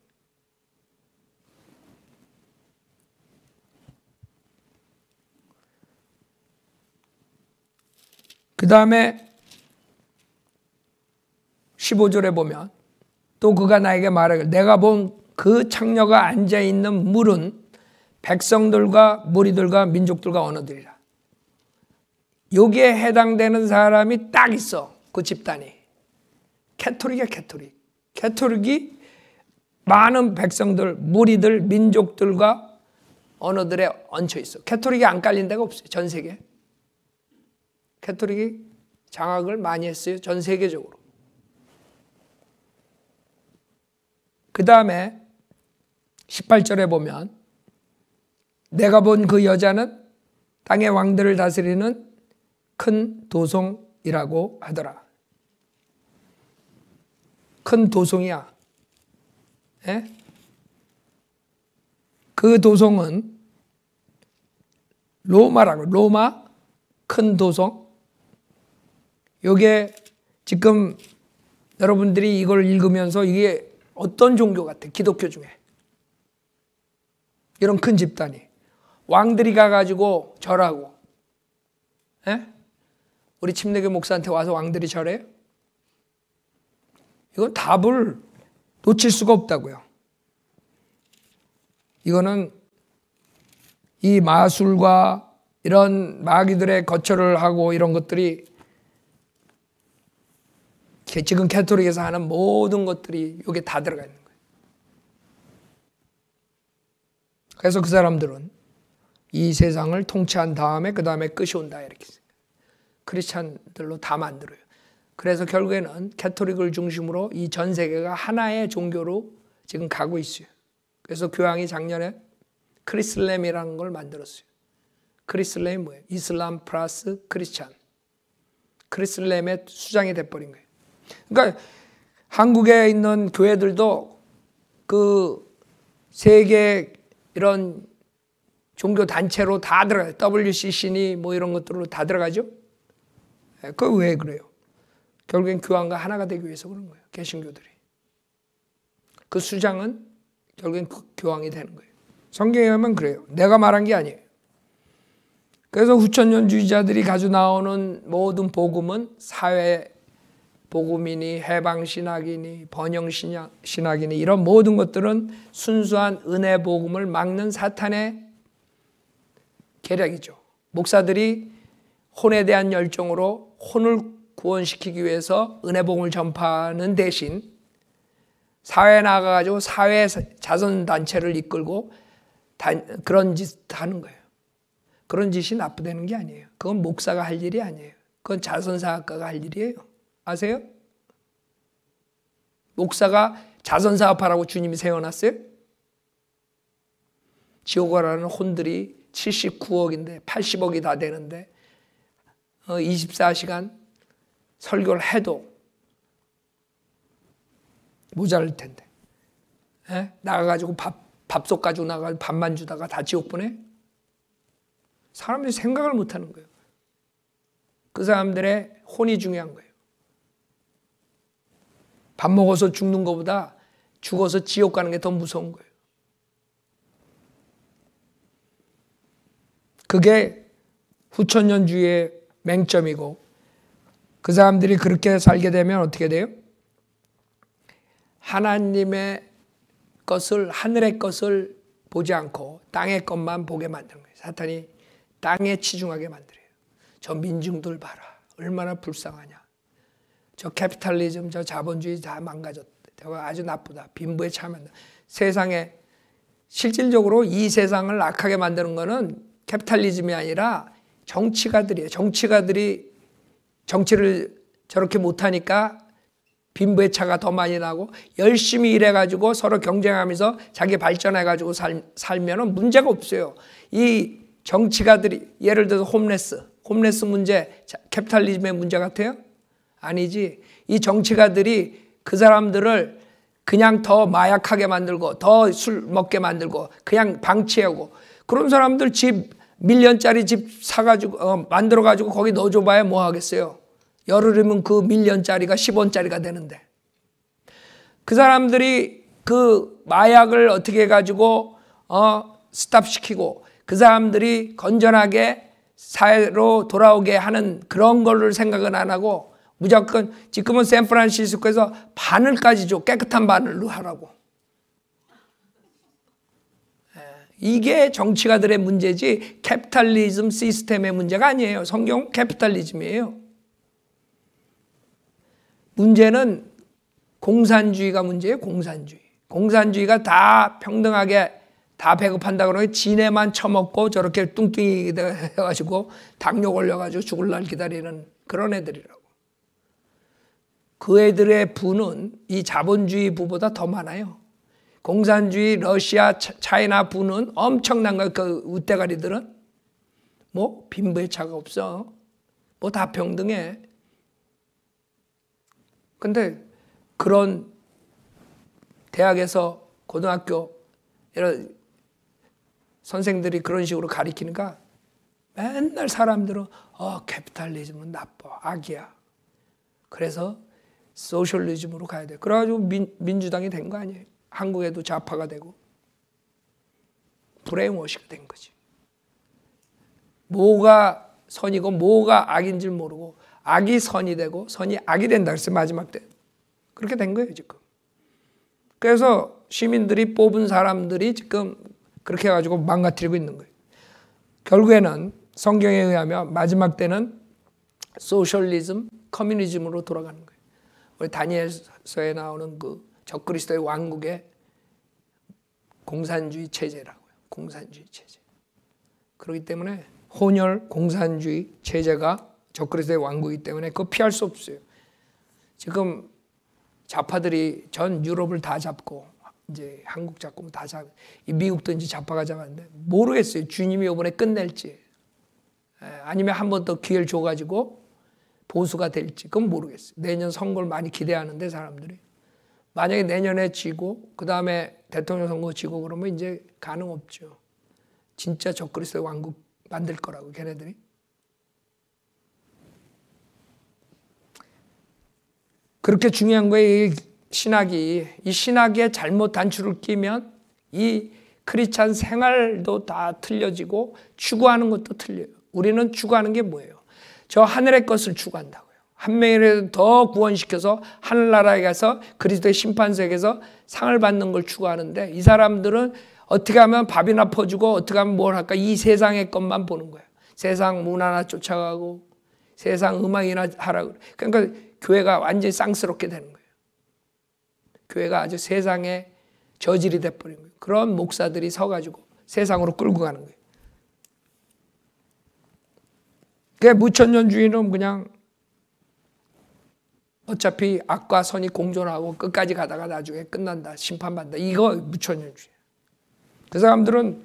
그 다음에 15절에 보면 또 그가 나에게 말하기를 내가 본 그 창녀가 앉아있는 물은 백성들과 무리들과 민족들과 언어들이라. 여기에 해당되는 사람이 딱 있어. 그 집단이. 캐토릭이야, 캐토릭. 캐토릭이 많은 백성들, 무리들, 민족들과 언어들에 얹혀 있어. 캐토릭이 안 깔린 데가 없어요. 전 세계. 캐토릭이 장악을 많이 했어요. 전 세계적으로. 그 다음에 18절에 보면 내가 본 그 여자는 땅의 왕들을 다스리는 큰 도송이라고 하더라. 큰 도송이야. 예? 그 도송은 로마라고. 로마 큰 도송. 요게 지금 여러분들이 이걸 읽으면서 이게 어떤 종교 같아? 기독교 중에. 이런 큰 집단이. 왕들이 가가지고 절하고. 예? 우리 침례교 목사한테 와서 왕들이 절해요? 이건 답을 놓칠 수가 없다고요. 이거는 이 마술과 이런 마귀들의 거처를 하고 이런 것들이 지금 캐토릭에서 하는 모든 것들이 여기에 다 들어가 있는 거예요. 그래서 그 사람들은 이 세상을 통치한 다음에 그 다음에 끝이 온다 이렇게 생각해요. 크리스찬들로 다 만들어요. 그래서 결국에는 캐토릭을 중심으로 이 전 세계가 하나의 종교로 지금 가고 있어요. 그래서 교황이 작년에 크리슬램이라는 걸 만들었어요. 크리슬램이 뭐예요? 이슬람 플러스 크리스찬. 크리슬램의 수장이 돼버린 거예요. 그러니까 한국에 있는 교회들도 그 세계 이런 종교 단체로 다 들어가요. WCC니 뭐 이런 것들로 다 들어가죠. 그 왜 그래요? 결국엔 교황과 하나가 되기 위해서 그런 거예요. 개신교들이. 그 수장은 결국엔 교황이 되는 거예요. 성경에 보면 그래요. 내가 말한 게 아니에요. 그래서 후천년주의자들이 가지고 나오는 모든 복음은 사회 복음이니 해방신학이니 번영신학이니 이런 모든 것들은 순수한 은혜 복음을 막는 사탄의 계략이죠. 목사들이 혼에 대한 열정으로 혼을 구원시키기 위해서 은혜 복음을 전파하는 대신 사회에 나가가지고 사회 자선단체를 이끌고 그런 짓 하는 거예요. 그런 짓이 나쁘다는 게 아니에요. 그건 목사가 할 일이 아니에요. 그건 자선사업가가 할 일이에요. 아세요? 목사가 자선사업하라고 주님이 세워놨어요? 지옥 가라는 혼들이 79억인데 80억이 다 되는데 24시간 설교를 해도 모자랄 텐데. 에? 나가가지고 밥솥 가지고 나가서 밥만 주다가 다 지옥 보내? 사람들이 생각을 못하는 거예요. 그 사람들의 혼이 중요한 거예요. 밥 먹어서 죽는 것보다 죽어서 지옥 가는 게 더 무서운 거예요. 그게 후천년주의의 맹점이고 그 사람들이 그렇게 살게 되면 어떻게 돼요? 하나님의 것을 하늘의 것을 보지 않고 땅의 것만 보게 만드는 거예요. 사탄이 땅에 치중하게 만들어요. 저 민중들 봐라. 얼마나 불쌍하냐. 저 캐피탈리즘, 저 자본주의 다 망가졌다. 아주 나쁘다. 빈부에 참한다. 세상에 실질적으로 이 세상을 악하게 만드는 거는 캐피탈리즘이 아니라 정치가들이에요. 정치가들이 정치를 저렇게 못하니까 빈부의 차가 더 많이 나고 열심히 일해가지고 서로 경쟁하면서 자기 발전해가지고 살면은 문제가 없어요. 이 정치가들이 예를 들어서 홈레스 문제 캐피탈리즘의 문제 같아요? 아니지. 이 정치가들이 그 사람들을 그냥 더 마약하게 만들고 더 술 먹게 만들고 그냥 방치하고 그런 사람들 집 밀리언짜리 집 사가지고 만들어가지고 거기 넣어줘봐야 뭐 하겠어요. 열흘이면 그 밀리언짜리가 10원짜리가 되는데 그 사람들이 그 마약을 어떻게 해가지고 스탑시키고 그 사람들이 건전하게 사회로 돌아오게 하는 그런 거를 생각은 안 하고 무조건 지금은 샌프란시스코에서 바늘까지 줘. 깨끗한 바늘로 하라고. 이게 정치가들의 문제지 캐피탈리즘 시스템의 문제가 아니에요. 성경 캐피탈리즘이에요. 문제는 공산주의가 문제예요. 공산주의. 공산주의가 다 평등하게 다 배급한다 그러면 지네만 처먹고 저렇게 뚱뚱이 해가지고 당뇨 걸려가지고 죽을 날 기다리는 그런 애들이라고. 그 애들의 부는 이 자본주의 부보다 더 많아요. 공산주의 러시아 차이나 부는 엄청난 거예요. 그 웃대가리들은 뭐 빈부의 차가 없어. 뭐 다 평등해. 근데 그런 대학에서 고등학교 이런 선생들이 그런 식으로 가리키니까 맨날 사람들은 캐피탈리즘은 나빠, 악이야. 그래서 소셜리즘으로 가야 돼. 그래가지고 민주당이 된 거 아니에요. 한국에도 좌파가 되고 브레인워시가 된 거지. 뭐가 선이고 뭐가 악인 줄 모르고 악이 선이 되고 선이 악이 된다 그랬어요. 마지막 때. 그렇게 된 거예요 지금. 그래서 시민들이 뽑은 사람들이 지금 그렇게 해가지고 망가뜨리고 있는 거예요. 결국에는 성경에 의하면 마지막 때는 소셜리즘, 커뮤니즘으로 돌아가는 거예요. 우리 다니엘서에 나오는 그 적그리스도의 왕국의 공산주의 체제라고요. 공산주의 체제. 그렇기 때문에 혼혈 공산주의 체제가 적그리스도의 왕국이기 때문에 그거 피할 수 없어요. 지금 좌파들이 전 유럽을 다 잡고 이제 한국 잡고 다 잡. 이 미국도 이제 좌파가 잡았는데 모르겠어요. 주님이 이번에 끝낼지 아니면 한 번 더 기회를 줘가지고 보수가 될지 그건 모르겠어요. 내년 선거를 많이 기대하는데 사람들이 만약에 내년에 지고 그 다음에 대통령 선거 지고 그러면 이제 가능 없죠. 진짜 적그리스도의 왕국 만들 거라고 걔네들이. 그렇게 중요한 거예요. 이 신학에 잘못 단추를 끼면 이 크리스찬 생활도 다 틀려지고 추구하는 것도 틀려요. 우리는 추구하는 게 뭐예요? 저 하늘의 것을 추구한다고요. 한 명이라도 더 구원시켜서 하늘나라에 가서 그리스도의 심판석에서 상을 받는 걸 추구하는데 이 사람들은 어떻게 하면 밥이나 퍼주고 어떻게 하면 뭘 할까 이 세상의 것만 보는 거예요. 세상 문화나 쫓아가고 세상 음악이나 하라고. 그러니까 교회가 완전히 쌍스럽게 되는 거예요. 교회가 아주 세상에 저질이 돼버린 거예요. 그런 목사들이 서가지고 세상으로 끌고 가는 거예요. 그 무천년주의는 그냥 어차피 악과 선이 공존하고 끝까지 가다가 나중에 끝난다. 심판받는다. 이거 무천년주의. 그 사람들은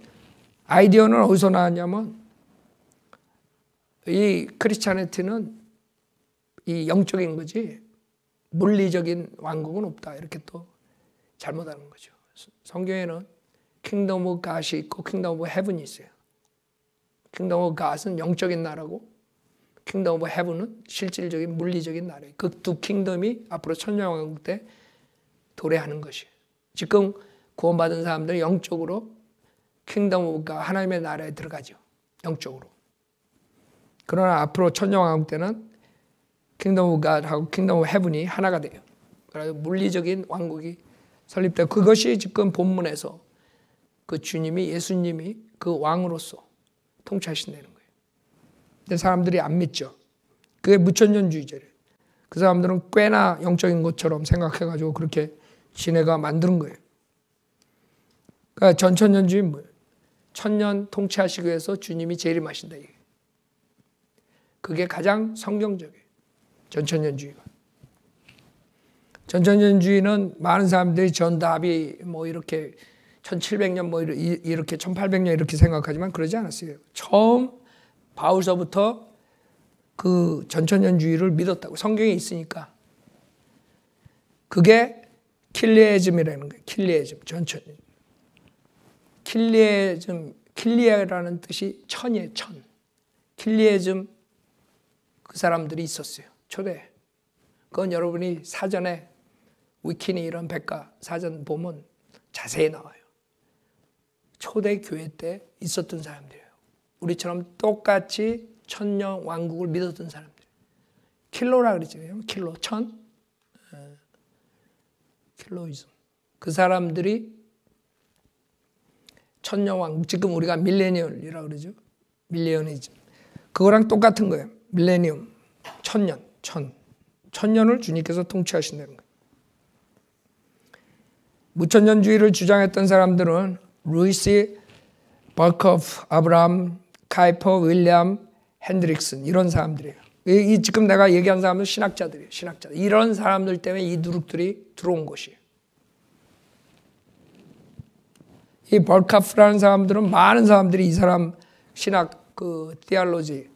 아이디어는 어디서 나왔냐면 이 크리스찬리티는 이 영적인 거지 물리적인 왕국은 없다. 이렇게 또 잘못하는 거죠. 성경에는 킹덤 오브 갓이 있고 킹덤 오브 헤븐이 있어요. 킹덤 오브 갓은 영적인 나라고 킹덤 오브 헤븐은 실질적인 물리적인 나라예요. 그 두 킹덤이 앞으로 천년왕국 때 도래하는 것이에요. 지금 구원받은 사람들은 영적으로 킹덤 오브 갓 하나님의 나라에 들어가죠. 영적으로. 그러나 앞으로 천년왕국 때는 킹덤 오브 갓하고 킹덤 오브 헤븐이 하나가 돼요. 그래서 물리적인 왕국이 설립되고 그것이 지금 본문에서 그 주님이 예수님이 그 왕으로서 통치하신다는 거예요. 근데 사람들이 안 믿죠. 그게 무천년주의자래요. 그 사람들은 꽤나 영적인 것처럼 생각해가지고 그렇게 지네가 만드는 거예요. 그러니까 전천년주의는 뭐예요? 천년 통치하시기 위해서 주님이 재림하신다. 그게 가장 성경적이에요. 전천년주의가. 전천년주의는 많은 사람들이 전답이 뭐 이렇게 1700년 뭐 이렇게 1800년 이렇게 생각하지만 그러지 않았어요. 처음 바울서부터 그 전천년주의를 믿었다고. 성경에 있으니까. 그게 킬리에즘이라는 거예요. 킬리에즘, 전천년. 킬리에즘, 킬리에라는 뜻이 천이에요. 천. 킬리에즘 그 사람들이 있었어요. 초대. 그건 여러분이 사전에 위키니 이런 백과 사전 보면 자세히 나와요. 초대 교회 때 있었던 사람들이에요. 우리처럼 똑같이 천년 왕국을 믿었던 사람들. 킬로라 그러잖아요. 킬로, 천. 킬로이즘. 그 사람들이 천년 왕국, 지금 우리가 밀레니얼이라고 그러죠. 밀레니얼이즘. 그거랑 똑같은 거예요. 밀레니엄. 천년, 천년을 주님께서 통치하신다는 거예요. 무천년주의를 주장했던 사람들은 루이스 버커프, 아브라함, 카이퍼, 윌리엄, 핸드릭슨 이런 사람들이에요. 이 지금 내가 얘기한 사람들 신학자들이에요. 신학자들. 이런 사람들 때문에 이 누룩들이 들어온 것이에요. 이 버커프라는 사람들은 많은 사람들이 이 사람 신학 그 디알로지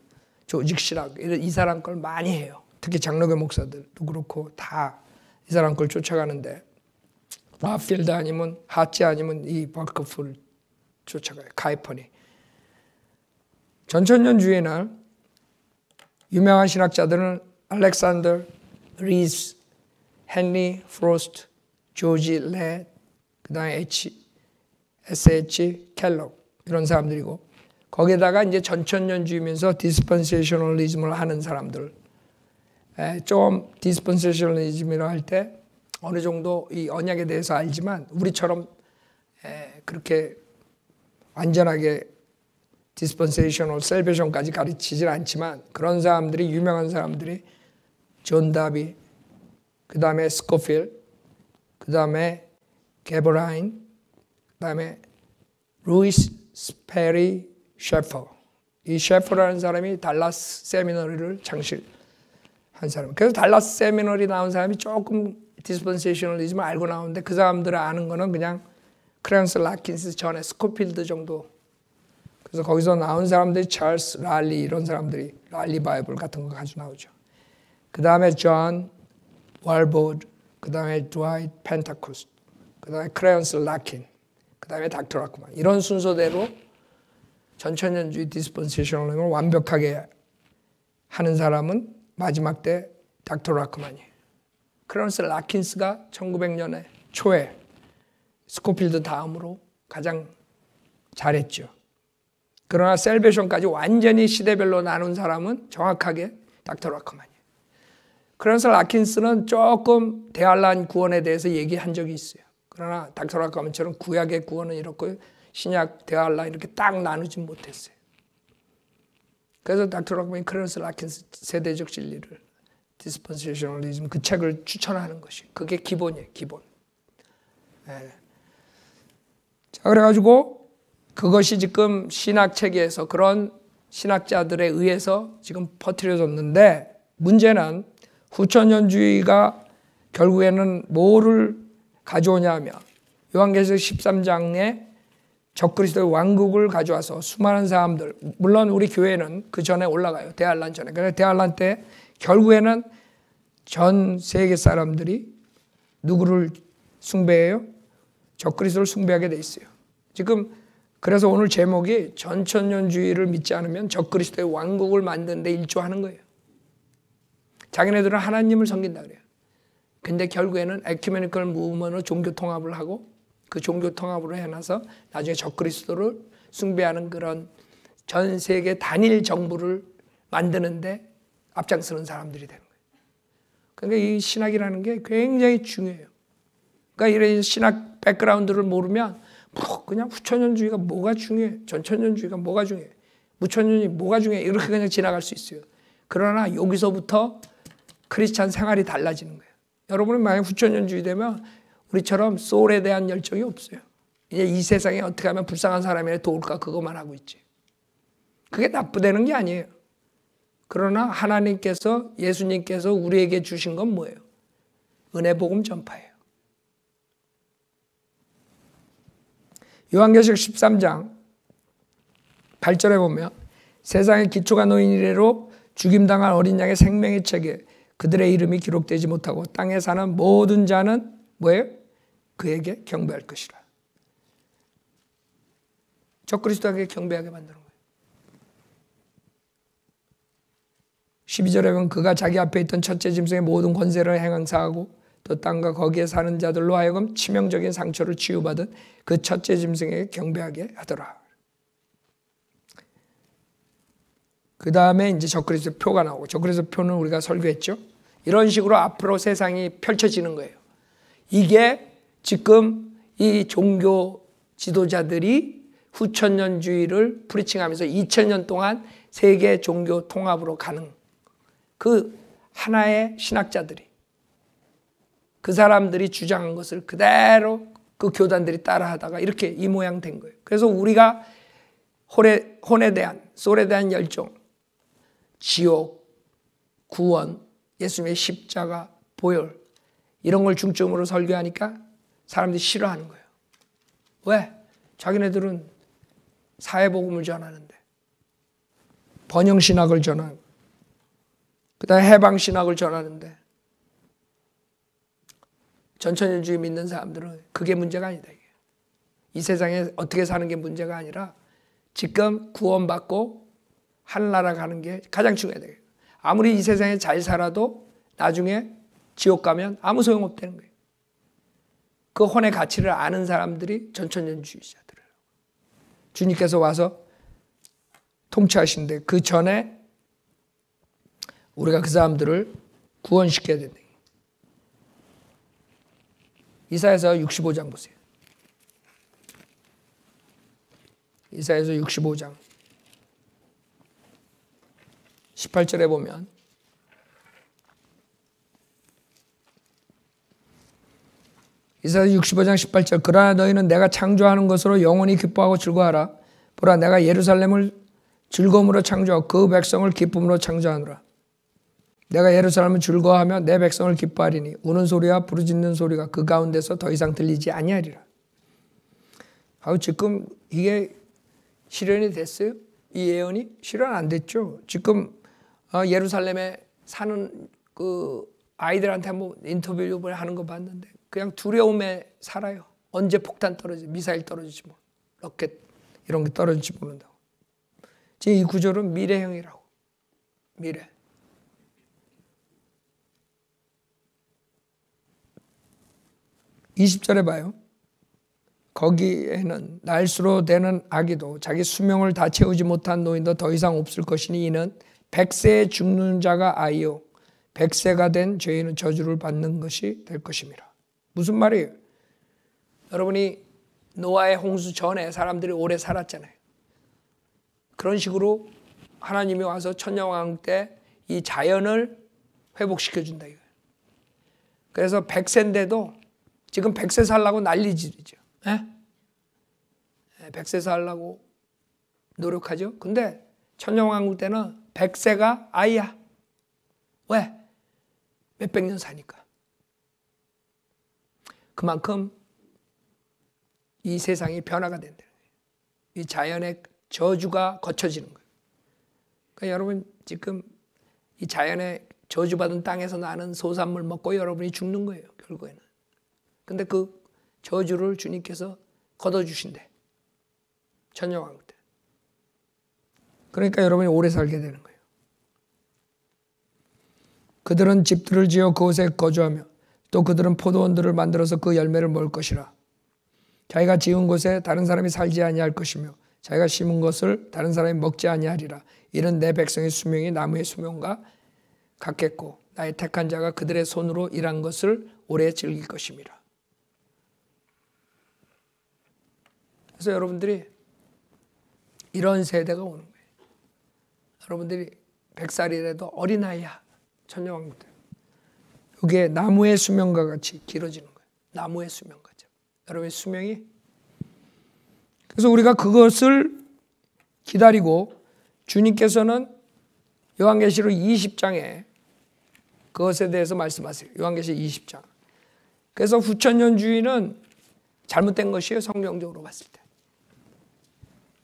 조직 신학 이 사람 걸 많이 해요. 특히 장로교 목사들도 그렇고 다 이 사람 걸 쫓아가는데 와필드 아니면 하치 아니면 이 버커프를 쫓아가요. 카이퍼니. 전천년주의는 유명한 신학자들은 알렉산더 리스, 헨리 프로스트, 조지 레, 그다음에 S.H. 켈록 이런 사람들이고 거기에다가 이제 전천년주의면서 디스펜세이셔널리즘을 하는 사람들. 좀 디스펜세이셔널리즘이라 할 때 어느 정도 이 언약에 대해서 알지만 우리처럼 그렇게 완전하게 디스펜세이셔널 셀베이션까지 가르치질 않지만 그런 사람들이 유명한 사람들이 존 다비, 그 다음에 스코필, 그 다음에 게버라인, 그 다음에 루이스 스페리 셰퍼. 이 셰퍼라는 사람이 달라스 세미너리를 창실한 사람. 그래서 달라스 세미너리 나온 사람이 조금 디스펜세이셔널리즘을 알고 나오는데 그 사람들 아는 거는 그냥 크랜스 라킨스 전에 스코필드 정도. 그래서 거기서 나온 사람들이 찰스 랄리 이런 사람들이 랄리 바이블 같은 거 가지고 나오죠. 그 다음에 존 월보드, 그 다음에 드와이트 펜타코스트, 그 다음에 크랜스 라킨, 그 다음에 닥터 라크만 이런 순서대로 전천년주의 디스펜세이셔널리즘을 완벽하게 하는 사람은 마지막 때 닥터 라크만이에요. 크랜스 라킨스가 1900년에 초에 스코필드 다음으로 가장 잘했죠. 그러나 셀베이션까지 완전히 시대별로 나눈 사람은 정확하게 닥터 라커만이에요. 크랜스 라킨스는 조금 대환란 구원에 대해서 얘기한 적이 있어요. 그러나 닥터 라커만처럼 구약의 구원은 이렇고 신약 대환란 이렇게 딱 나누지 못했어요. 그래서 닥터 라커만이 크랜스 라킨스 세대적 진리를 디스펜세이셔널리즘 그 책을 추천하는 것이 그게 기본이에요. 기본. 자 그래가지고 그것이 지금 신학 체계에서 그런 신학자들에 의해서 지금 퍼뜨려졌는데 문제는 후천년주의가 결국에는 뭐를 가져오냐면 요한계시록 13장에 적그리스도의 왕국을 가져와서 수많은 사람들 물론 우리 교회는 그 전에 올라가요. 대환란 전에. 그래서 대환란 때 결국에는 전 세계 사람들이 누구를 숭배해요? 적그리스도를 숭배하게 돼 있어요. 지금 그래서 오늘 제목이 전천년주의를 믿지 않으면 적그리스도의 왕국을 만드는 데 일조하는 거예요. 자기네들은 하나님을 섬긴다 그래요. 근데 결국에는 에큐메니컬 무브먼으로 종교 통합을 하고 그 종교 통합으로 해놔서 나중에 적그리스도를 숭배하는 그런 전 세계 단일 정부를 만드는데 앞장서는 사람들이 되는 거예요. 그러니까 이 신학이라는 게 굉장히 중요해요. 그러니까 이런 신학 백그라운드를 모르면 그냥 후천년주의가 뭐가 중요해? 전천년주의가 뭐가 중요해? 무천년이 뭐가 중요해? 이렇게 그냥 지나갈 수 있어요. 그러나 여기서부터 크리스찬 생활이 달라지는 거예요. 여러분은 만약 후천년주의 되면 우리처럼 소울에 대한 열정이 없어요. 이제 이 세상에 어떻게 하면 불쌍한 사람이 도울까 그것만 하고 있지. 그게 나쁘다는 게 아니에요. 그러나 하나님께서 예수님께서 우리에게 주신 건 뭐예요? 은혜복음 전파예요. 요한계시록 13장 8절에 보면 세상의 기초가 놓인 이래로 죽임당한 어린 양의 생명의 책에 그들의 이름이 기록되지 못하고 땅에 사는 모든 자는 뭐예요? 그에게 경배할 것이라. 적그리스도에게 경배하게 만드는 거예요. 12절에 보면 그가 자기 앞에 있던 첫째 짐승의 모든 권세를 행사하고 또 땅과 거기에 사는 자들로 하여금 치명적인 상처를 치유받은 그 첫째 짐승에게 경배하게 하더라. 그 다음에 이제 적그리스도표가 나오고, 적그리스도표는 우리가 설교했죠. 이런 식으로 앞으로 세상이 펼쳐지는 거예요. 이게 지금 이 종교 지도자들이 후천년주의를 프리칭하면서 2000년 동안 세계 종교 통합으로 가는 그 하나의 신학자들이, 그 사람들이 주장한 것을 그대로 그 교단들이 따라하다가 이렇게 이 모양 된 거예요. 그래서 우리가 혼에 대한, 소울에 대한 열정, 지옥, 구원, 예수님의 십자가, 보혈, 이런 걸 중점으로 설교하니까 사람들이 싫어하는 거예요. 왜? 자기네들은 사회복음을 전하는데, 번영신학을 전하고, 그 다음에 해방신학을 전하는데, 전천년주의 믿는 사람들은 그게 문제가 아니다. 이 세상에 어떻게 사는 게 문제가 아니라 지금 구원받고 하늘나라 가는 게 가장 중요하다. 아무리 이 세상에 잘 살아도 나중에 지옥 가면 아무 소용없다는 거예요. 그 혼의 가치를 아는 사람들이 전천년주의자들이에요. 주님께서 와서 통치하신데 그 전에 우리가 그 사람들을 구원시켜야 된다. 이사야서 65장 보세요. 이사야서 65장 18절에 보면 이사야서 65장 18절 그러나 너희는 내가 창조하는 것으로 영원히 기뻐하고 즐거워하라. 보라 내가 예루살렘을 즐거움으로 창조하고 그 백성을 기쁨으로 창조하노라. 내가 예루살렘을 즐거워하며 내 백성을 기뻐하리니 우는 소리와 부르짖는 소리가 그 가운데서 더 이상 들리지 아니하리라. 지금 이게 실현이 됐어요? 이 예언이 실현 안 됐죠. 지금 예루살렘에 사는 그 아이들한테 한번 인터뷰를 하는 거 봤는데 그냥 두려움에 살아요. 언제 폭탄 떨어지, 미사일 떨어지지 뭐, 로켓 이런 게 떨어질지 모른다고. 지금 이 구조는 미래형이라고. 미래. (20절에) 봐요. 거기에는 날수로 되는 아기도 자기 수명을 다 채우지 못한 노인도 더 이상 없을 것이니 이는 100세에 죽는 자가 아이요 100세가 된 죄인은 저주를 받는 것이 될 것입니다. 무슨 말이에요? 여러분이 노아의 홍수 전에 사람들이 오래 살았잖아요. 그런 식으로 하나님이 와서 천년왕국 때 이 자연을 회복시켜준다 이거예요. 그래서 100세인데도 지금 100세 살라고 난리지르죠. 100세 살라고 노력하죠. 근데 천년왕국 때는 100세가 아이야. 왜? 몇백 년 사니까. 그만큼 이 세상이 변화가 된다는 거예요. 이 자연의 저주가 거쳐지는 거예요. 그러니까 여러분 지금 이 자연의 저주받은 땅에서 나는 소산물 먹고 여러분이 죽는 거예요. 결국에는. 근데 그 저주를 주님께서 걷어주신대. 천년왕국 때. 그러니까 여러분이 오래 살게 되는 거예요. 그들은 집들을 지어 그곳에 거주하며 또 그들은 포도원들을 만들어서 그 열매를 먹을 것이라. 자기가 지은 곳에 다른 사람이 살지 아니할 것이며 자기가 심은 것을 다른 사람이 먹지 아니하리라. 이는 내 백성의 수명이 나무의 수명과 같겠고 나의 택한 자가 그들의 손으로 일한 것을 오래 즐길 것입니다. 그래서 여러분들이 이런 세대가 오는 거예요. 여러분들이 100살이라도 어린아이야. 천년왕국 때. 이게 나무의 수명과 같이 길어지는 거예요. 나무의 수명같이. 여러분의 수명이. 그래서 우리가 그것을 기다리고 주님께서는 요한계시록 20장에 그것에 대해서 말씀하세요. 요한계시록 20장. 그래서 후천년주의는 잘못된 것이에요. 성경적으로 봤을 때.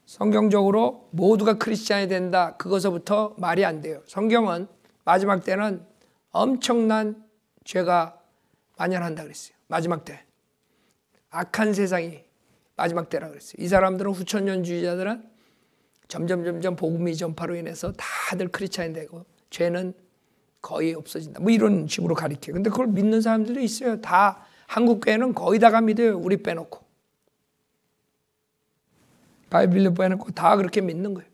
성경적으로 모두가 크리스찬이 된다. 그것서부터 말이 안 돼요. 성경은 마지막 때는 엄청난 죄가 만연한다 그랬어요. 마지막 때. 악한 세상이 마지막 때라 그랬어요. 이 사람들은 후천년주의자들은 점점 복음이 전파로 인해서 다들 크리스찬이 되고 죄는 거의 없어진다. 뭐 이런 식으로 가리켜요. 근데 그걸 믿는 사람들도 있어요. 다 한국 교회는 거의 다가 믿어요. 우리 빼놓고. 바이블을 빼놓고 다 그렇게 믿는 거예요.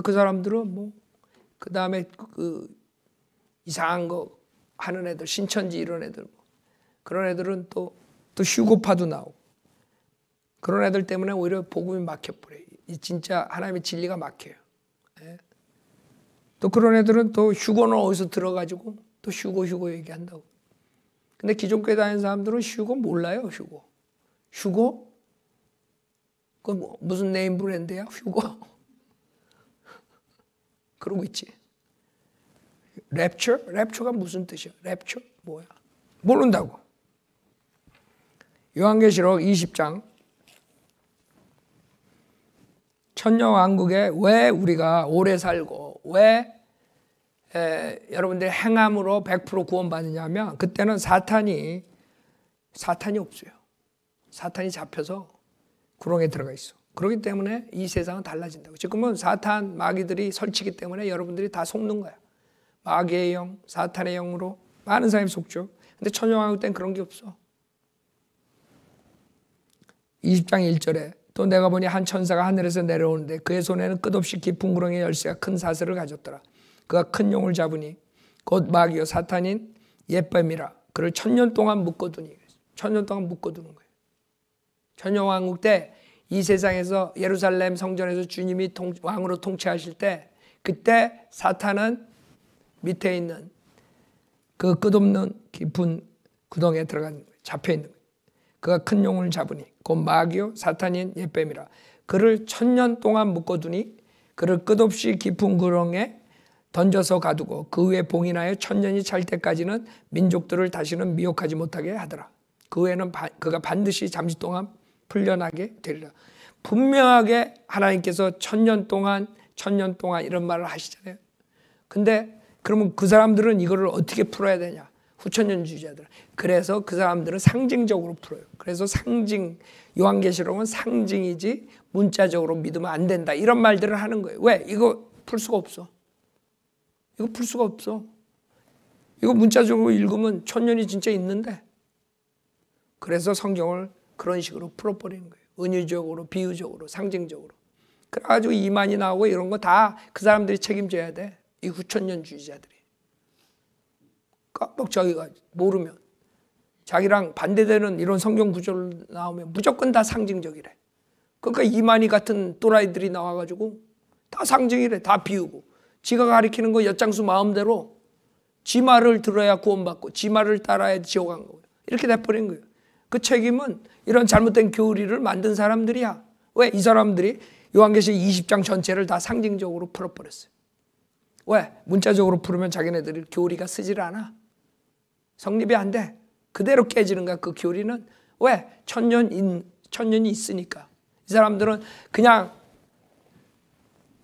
그 사람들은 뭐 그 다음에 그 이상한 거 하는 애들, 신천지 이런 애들, 그런 애들은 또 휴고파도 나오고, 그런 애들 때문에 오히려 복음이 막혀버려요. 진짜 하나님의 진리가 막혀요. 예. 또 그런 애들은 또 휴고는 어디서 들어가지고 또 휴고 얘기한다고. 근데 기존 교회 다니는 사람들은 휴고 몰라요. 휴고? 그 뭐 무슨 네임 브랜드야? 휴고? 그러고 있지. 랩처가 무슨 뜻이야? 랩처? 뭐야? 모른다고. 요한계시록 20장 천년왕국에 왜 우리가 오래 살고 왜 여러분들의 행함으로 100% 구원받느냐면, 그때는 사탄이 없어요. 사탄이 잡혀서 구렁에 들어가 있어. 그렇기 때문에 이 세상은 달라진다고. 지금은 사탄 마귀들이 설치기 때문에 여러분들이 다 속는 거야. 마귀의 영, 사탄의 영으로 많은 사람이 속죠. 근데 천년왕국 때는 그런 게 없어. 20장 1절에 또 내가 보니 한 천사가 하늘에서 내려오는데 그의 손에는 끝없이 깊은 구렁의 열쇠가 큰 사슬을 가졌더라. 그가 큰 용을 잡으니 곧 마귀요 사탄인 옛뱀이라. 그를 1000년 동안 묶어두니. 1000년 동안 묶어두는 거예요. 천년왕국 때 이 세상에서 예루살렘 성전에서 주님이 왕으로 통치하실 때, 그때 사탄은 밑에 있는 그 끝없는 깊은 구덩이에 들어간 거예요. 잡혀 있는 거예요. 그가 큰 용을 잡으니 곧 마귀요 사탄인 옛뱀이라. 그를 1000년 동안 묶어두니 그를 끝없이 깊은 구렁에 던져서 가두고 그 후에 봉인하여 1000년이 찰 때까지는 민족들을 다시는 미혹하지 못하게 하더라. 그 후에는 그가 반드시 잠시 동안 풀려나게 되리라. 분명하게 하나님께서 1000년 동안 이런 말을 하시잖아요. 근데 그러면 그 사람들은 이거를 어떻게 풀어야 되냐? 후천년주의자들. 그래서 그 사람들은 상징적으로 풀어요. 그래서 요한계시록은 상징이지 문자적으로 믿으면 안 된다, 이런 말들을 하는 거예요. 왜? 이거 풀 수가 없어. 이거 문자적으로 읽으면 1000년이 진짜 있는데. 그래서 성경을 그런 식으로 풀어버리는 거예요. 은유적으로, 비유적으로, 상징적으로. 그래가지고 이만이 나오고 이런 거 다 그 사람들이 책임져야 돼. 이 후천년주의자들이. 깜빡 자기가 모르면, 자기랑 반대되는 이런 성경 구절을 나오면 무조건 다 상징적이래. 그러니까 이만희 같은 또라이들이 나와가지고 다 상징이래. 다 비우고. 지가 가리키는 거 엿장수 마음대로 지 말을 들어야 구원받고 지 말을 따라야 지옥 간 거예요. 이렇게 돼버린 거예요. 그 책임은 이런 잘못된 교리를 만든 사람들이야. 왜? 이 사람들이 요한계시록 20장 전체를 다 상징적으로 풀어버렸어요. 왜? 문자적으로 풀으면 자기네들이 교리가 쓰질 않아. 성립이 안 돼. 그대로 깨지는 거야, 그 교리는. 왜? 1000년이 있으니까. 이 사람들은 그냥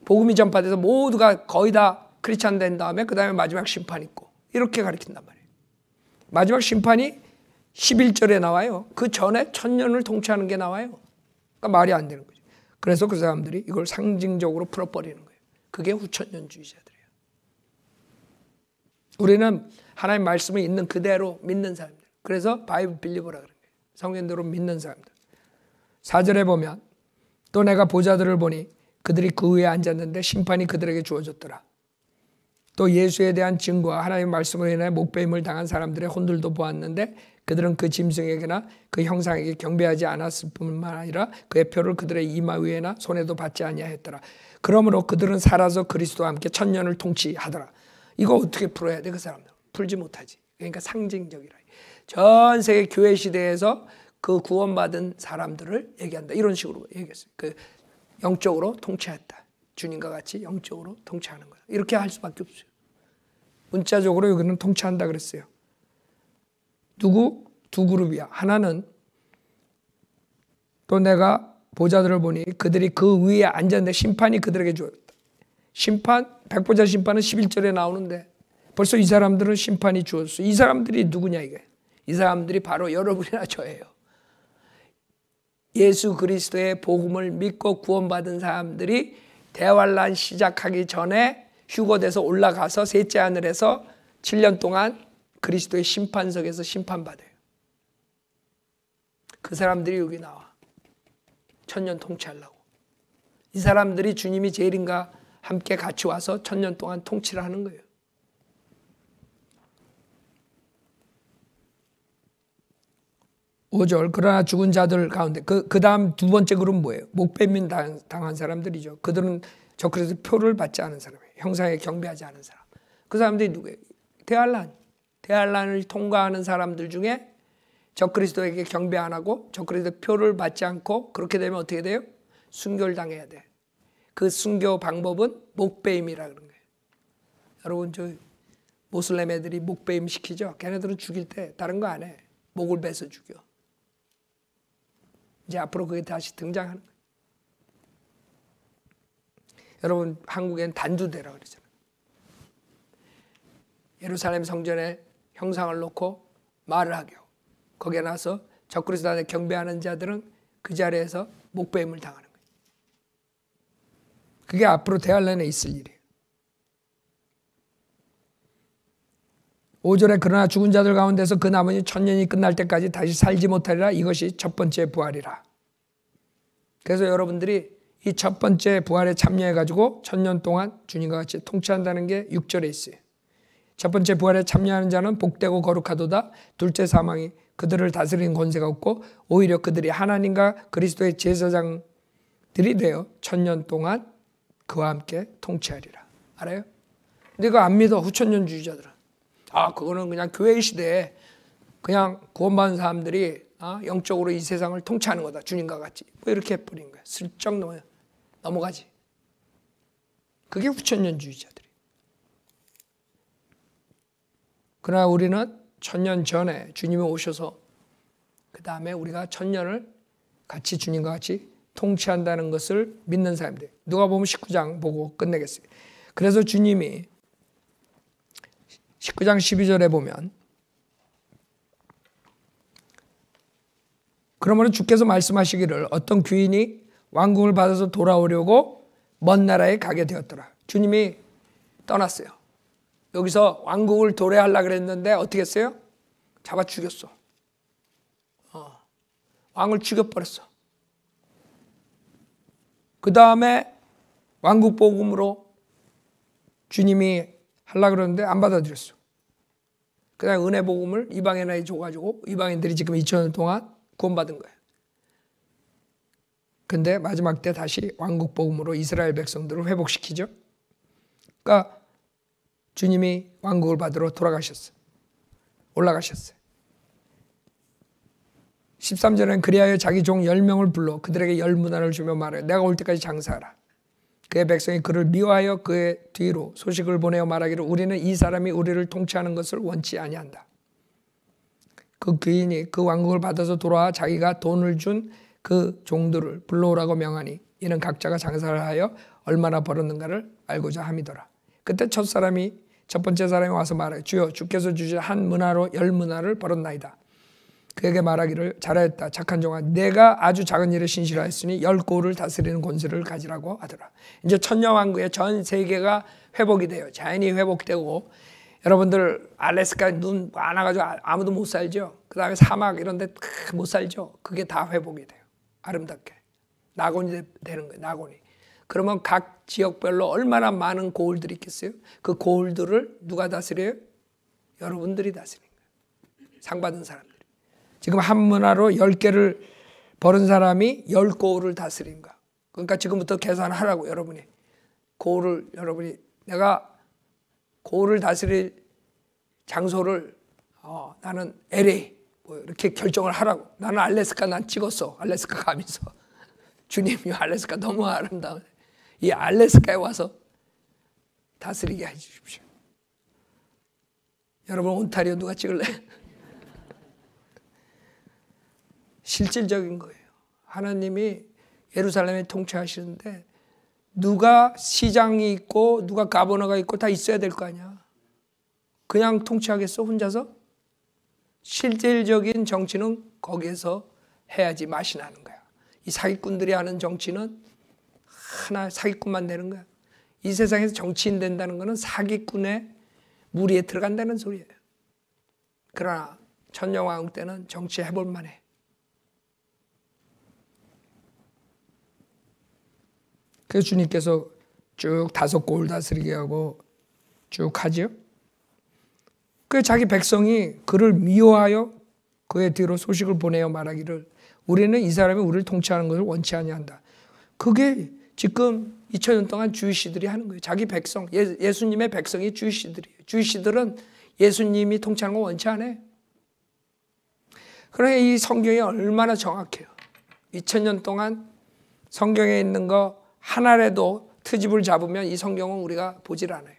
복음이 전파돼서 모두가 거의 다 크리스찬 된 다음에 그 다음에 마지막 심판 있고, 이렇게 가르친단 말이에요. 마지막 심판이 11절에 나와요. 그 전에 1000년을 통치하는 게 나와요. 그러니까 말이 안 되는 거죠. 그래서 그 사람들이 이걸 상징적으로 풀어버리는 거예요. 그게 후천년주의자들이에요. 우리는 하나님 말씀을 있는 그대로 믿는 사람들. 그래서 바이블 빌리버라 그런 거예요. 성경대로 믿는 사람들. 4절에 보면 또 내가 보좌들을 보니 그들이 그 위에 앉았는데 심판이 그들에게 주어졌더라. 또 예수에 대한 증거와 하나님의 말씀으로 인해 목배임을 당한 사람들의 혼들도 보았는데 그들은 그 짐승에게나 그 형상에게 경배하지 않았을 뿐만 아니라 그의 표를 그들의 이마 위에나 손에도 받지 아니하였더라. 그러므로 그들은 살아서 그리스도와 함께 1000년을 통치하더라. 이거 어떻게 풀어야 돼? 그 사람들 풀지 못하지. 그러니까 상징적이라. 전 세계 교회 시대에서 그 구원받은 사람들을 얘기한다, 이런 식으로 얘기했어요. 그 영적으로 통치했다. 주님과 같이 영적으로 통치하는 거야. 이렇게 할 수밖에 없어요. 문자적으로 여기는 통치한다 그랬어요. 누구? 두 그룹이야. 하나는 또 내가 보좌들을 보니 그들이 그 위에 앉았는데 심판이 그들에게 주었다. 심판, 백보자 심판은 11절에 나오는데 벌써 이 사람들은 심판이 주었어. 이 사람들이 누구냐 이게? 이 사람들이 바로 여러분이나 저예요. 예수 그리스도의 복음을 믿고 구원받은 사람들이 대환란 시작하기 전에 휴거돼서 올라가서 셋째 하늘에서 7년 동안 그리스도의 심판석에서 심판받아요. 그 사람들이 여기 나와. 1000년 통치하려고. 이 사람들이 주님이 제일인가 함께 같이 와서 1000년 동안 통치를 하는 거예요. (5절) 그러나 죽은 자들 가운데 그 다음 두 번째 그룹은 뭐예요? 목배민 당한 사람들이죠. 그들은 적그리스도 표를 받지 않은 사람이에요. 형상에 경배하지 않은 사람. 그 사람들이 누구예요? 대환란을 통과하는 사람들 중에 적그리스도에게 경배 안 하고 적그리스도 표를 받지 않고 그렇게 되면 어떻게 돼요? 순교를 당해야 돼. 그 순교 방법은 목배임이라 그런 거예요. 여러분 저 모슬렘 애들이 목배임 시키죠. 걔네들은 죽일 때 다른 거 안 해. 목을 베서 죽여. 이제 앞으로 그게 다시 등장하는 거예요. 여러분 한국엔 단두대라고 그러잖아요. 예루살렘 성전에 형상을 놓고 말을 하게 하고 거기에 나서 적그리스도한테 경배하는 자들은 그 자리에서 목배임을 당하는 거예요. 그게 앞으로 대환란에 있을 일이에요. 5절에 그러나 죽은 자들 가운데서 그 남은 1000년이 끝날 때까지 다시 살지 못하리라. 이것이 첫 번째 부활이라. 그래서 여러분들이 이 첫 번째 부활에 참여해가지고 1000년 동안 주님과 같이 통치한다는 게 6절에 있어요. 첫 번째 부활에 참여하는 자는 복되고 거룩하도다. 둘째 사망이 그들을 다스리는 권세가 없고 오히려 그들이 하나님과 그리스도의 제사장들이 되어 1000년 동안 그와 함께 통치하리라. 알아요? 근데 그거 안 믿어 후천년주의자들은. 그거는 그냥 교회 시대에 그냥 구원받은 사람들이 영적으로 이 세상을 통치하는 거다. 주님과 같이. 뭐 이렇게 해버린 거야. 슬쩍 넘어가지. 그게 후천년주의자들이. 그러나 우리는 1000년 전에 주님이 오셔서 그 다음에 우리가 1000년을 같이 주님과 같이 통치한다는 것을 믿는 사람들. 누가복음 19장 보고 끝내겠어요. 그래서 주님이 19장 12절에 보면 그러므로 주께서 말씀하시기를 어떤 귀인이 왕국을 받아서 돌아오려고 먼 나라에 가게 되었더라. 주님이 떠났어요. 여기서 왕국을 도래하려고 그랬는데 어떻게 했어요? 잡아 죽였어. 왕을 죽여버렸어. 그 다음에 왕국 복음으로 주님이 하려고 그러는데 안 받아들였어. 그냥 은혜 복음을 이방인에게 줘가지고 이방인들이 지금 2000년 동안 구원받은 거예요. 근데 마지막 때 다시 왕국 복음으로 이스라엘 백성들을 회복시키죠. 그러니까 주님이 왕국을 받으러 돌아가셨어요. 올라가셨어요. 13절에는 그리하여 자기 종 10명을 불러 그들에게 10문화를 주며 말하여 내가 올 때까지 장사하라. 그의 백성이 그를 미워하여 그의 뒤로 소식을 보내어 말하기를 우리는 이 사람이 우리를 통치하는 것을 원치 아니한다. 그 귀인이 그 왕국을 받아서 돌아와 자기가 돈을 준 그 종들을 불러오라고 명하니 이는 각자가 장사를 하여 얼마나 벌었는가를 알고자 함이더라. 그때 첫 번째 사람이 와서 말하여 주여 주께서 주신 한 문화로 10문화를 벌었나이다. 그에게 말하기를 잘하였다 착한 종아 내가 아주 작은 일에 신실하였으니 10고을을 다스리는 권세를 가지라고 하더라. 이제 천년왕국의 전 세계가 회복이 돼요. 자연이 회복되고 여러분들 알래스카 눈 많아가지고 아무도 못 살죠. 그 다음에 사막 이런 데 못 살죠. 그게 다 회복이 돼요. 아름답게 낙원이 되는 거예요. 낙원이. 그러면 각 지역별로 얼마나 많은 고을들이 있겠어요? 그 고을들을 누가 다스려요? 여러분들이 다스리는 거예요. 상 받은 사람들이. 지금 한 문화로 10개를 벌은 사람이 10고을을 다스린 거야. 그러니까 지금부터 계산하라고 여러분이. 여러분이 내가 고을을 다스릴 장소를 나는 LA 뭐 이렇게 결정을 하라고. 나는 알래스카 난 찍었어. 알래스카 가면서. 주님이 알래스카 너무 아름다워. 이 알래스카에 와서 다스리게 해주십시오. 여러분 온타리오 누가 찍을래? 실질적인 거예요. 하나님이 예루살렘에 통치하시는데 누가 시장이 있고 누가 가버너가 있고 다 있어야 될 거 아니야. 그냥 통치하겠어 혼자서? 실질적인 정치는 거기에서 해야지 맛이 나는 거야. 이 사기꾼들이 하는 정치는 하나 사기꾼만 되는 거야. 이 세상에서 정치인 된다는 것은 사기꾼의 무리에 들어간다는 소리예요. 그러나 천년왕국 때는 정치해볼 만해. 그래서 주님께서 쭉 5골 다스리게 하고 쭉 하지요. 그 자기 백성이 그를 미워하여 그의 뒤로 소식을 보내어 말하기를 우리는 이 사람이 우리를 통치하는 것을 원치 아니한다. 그게 지금 2000년 동안 주이시들이 하는 거예요. 자기 백성, 예수님의 백성이 주이시들이에요. 주이시들은 예수님이 통치하는 거 원치 않아요. 그러니까 이 성경이 얼마나 정확해요. 2000년 동안 성경에 있는 거 하나라도 트집을 잡으면 이 성경은 우리가 보질 않아요.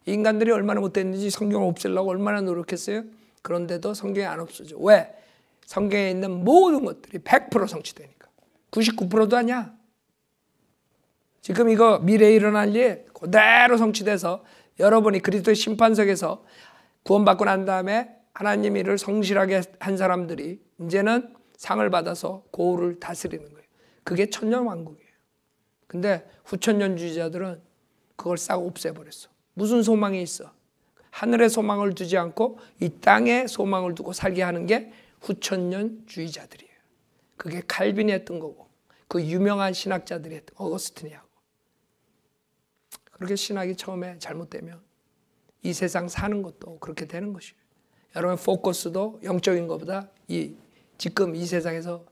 인간들이 얼마나 못됐는지 성경을 없애려고 얼마나 노력했어요. 그런데도 성경이 안 없어져. 왜? 성경에 있는 모든 것들이 100% 성취되니까. 99%도 아니야. 지금 이거 미래에 일어날 일 그대로 성취돼서 여러분이 그리스도의 심판석에서 구원받고 난 다음에 하나님 일을 성실하게 한 사람들이 이제는 상을 받아서 고을을 다스리는 거예요. 그게 천년왕국이에요. 근데 후천년주의자들은 그걸 싹 없애버렸어. 무슨 소망이 있어? 하늘에 소망을 두지 않고 이 땅에 소망을 두고 살게 하는 게 후천년주의자들이에요. 그게 칼빈이 했던 거고 그 유명한 신학자들이 했던 어거스틴이 하고. 그렇게 신학이 처음에 잘못되면 이 세상 사는 것도 그렇게 되는 것이에요. 여러분 포커스도 영적인 것보다 지금 이 세상에서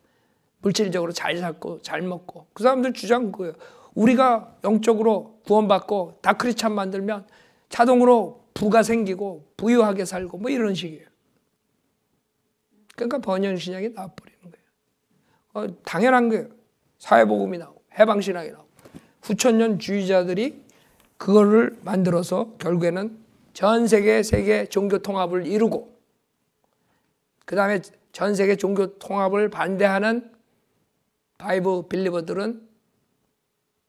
물질적으로 잘 살고 잘 먹고 그 사람들 주장은 그거예요. 우리가 영적으로 구원받고 다 크리스찬 만들면 자동으로 부가 생기고 부유하게 살고 뭐 이런 식이에요. 그러니까 번영신약이 나와버리는 거예요. 당연한 거예요. 사회복음이 나오고 해방신학이 나오고 후천년주의자들이 그거를 만들어서 결국에는 전 세계 종교 통합을 이루고 그 다음에 전 세계 종교 통합을 반대하는 바이브 빌리버들은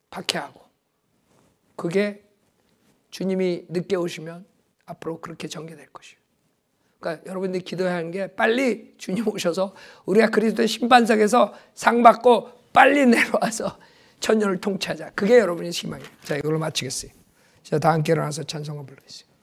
박해하고 그게 주님이 늦게 오시면 앞으로 그렇게 전개될 것이에요. 그러니까 여러분들이 기도해야 하는 게 빨리 주님 오셔서 우리가 그리스도의 심판석에서 상 받고 빨리 내려와서 천년을 통치하자. 그게 여러분의 희망이에요. 자, 이걸로 마치겠어요. 자, 다 함께 일어나서 찬송을 부르겠습니다.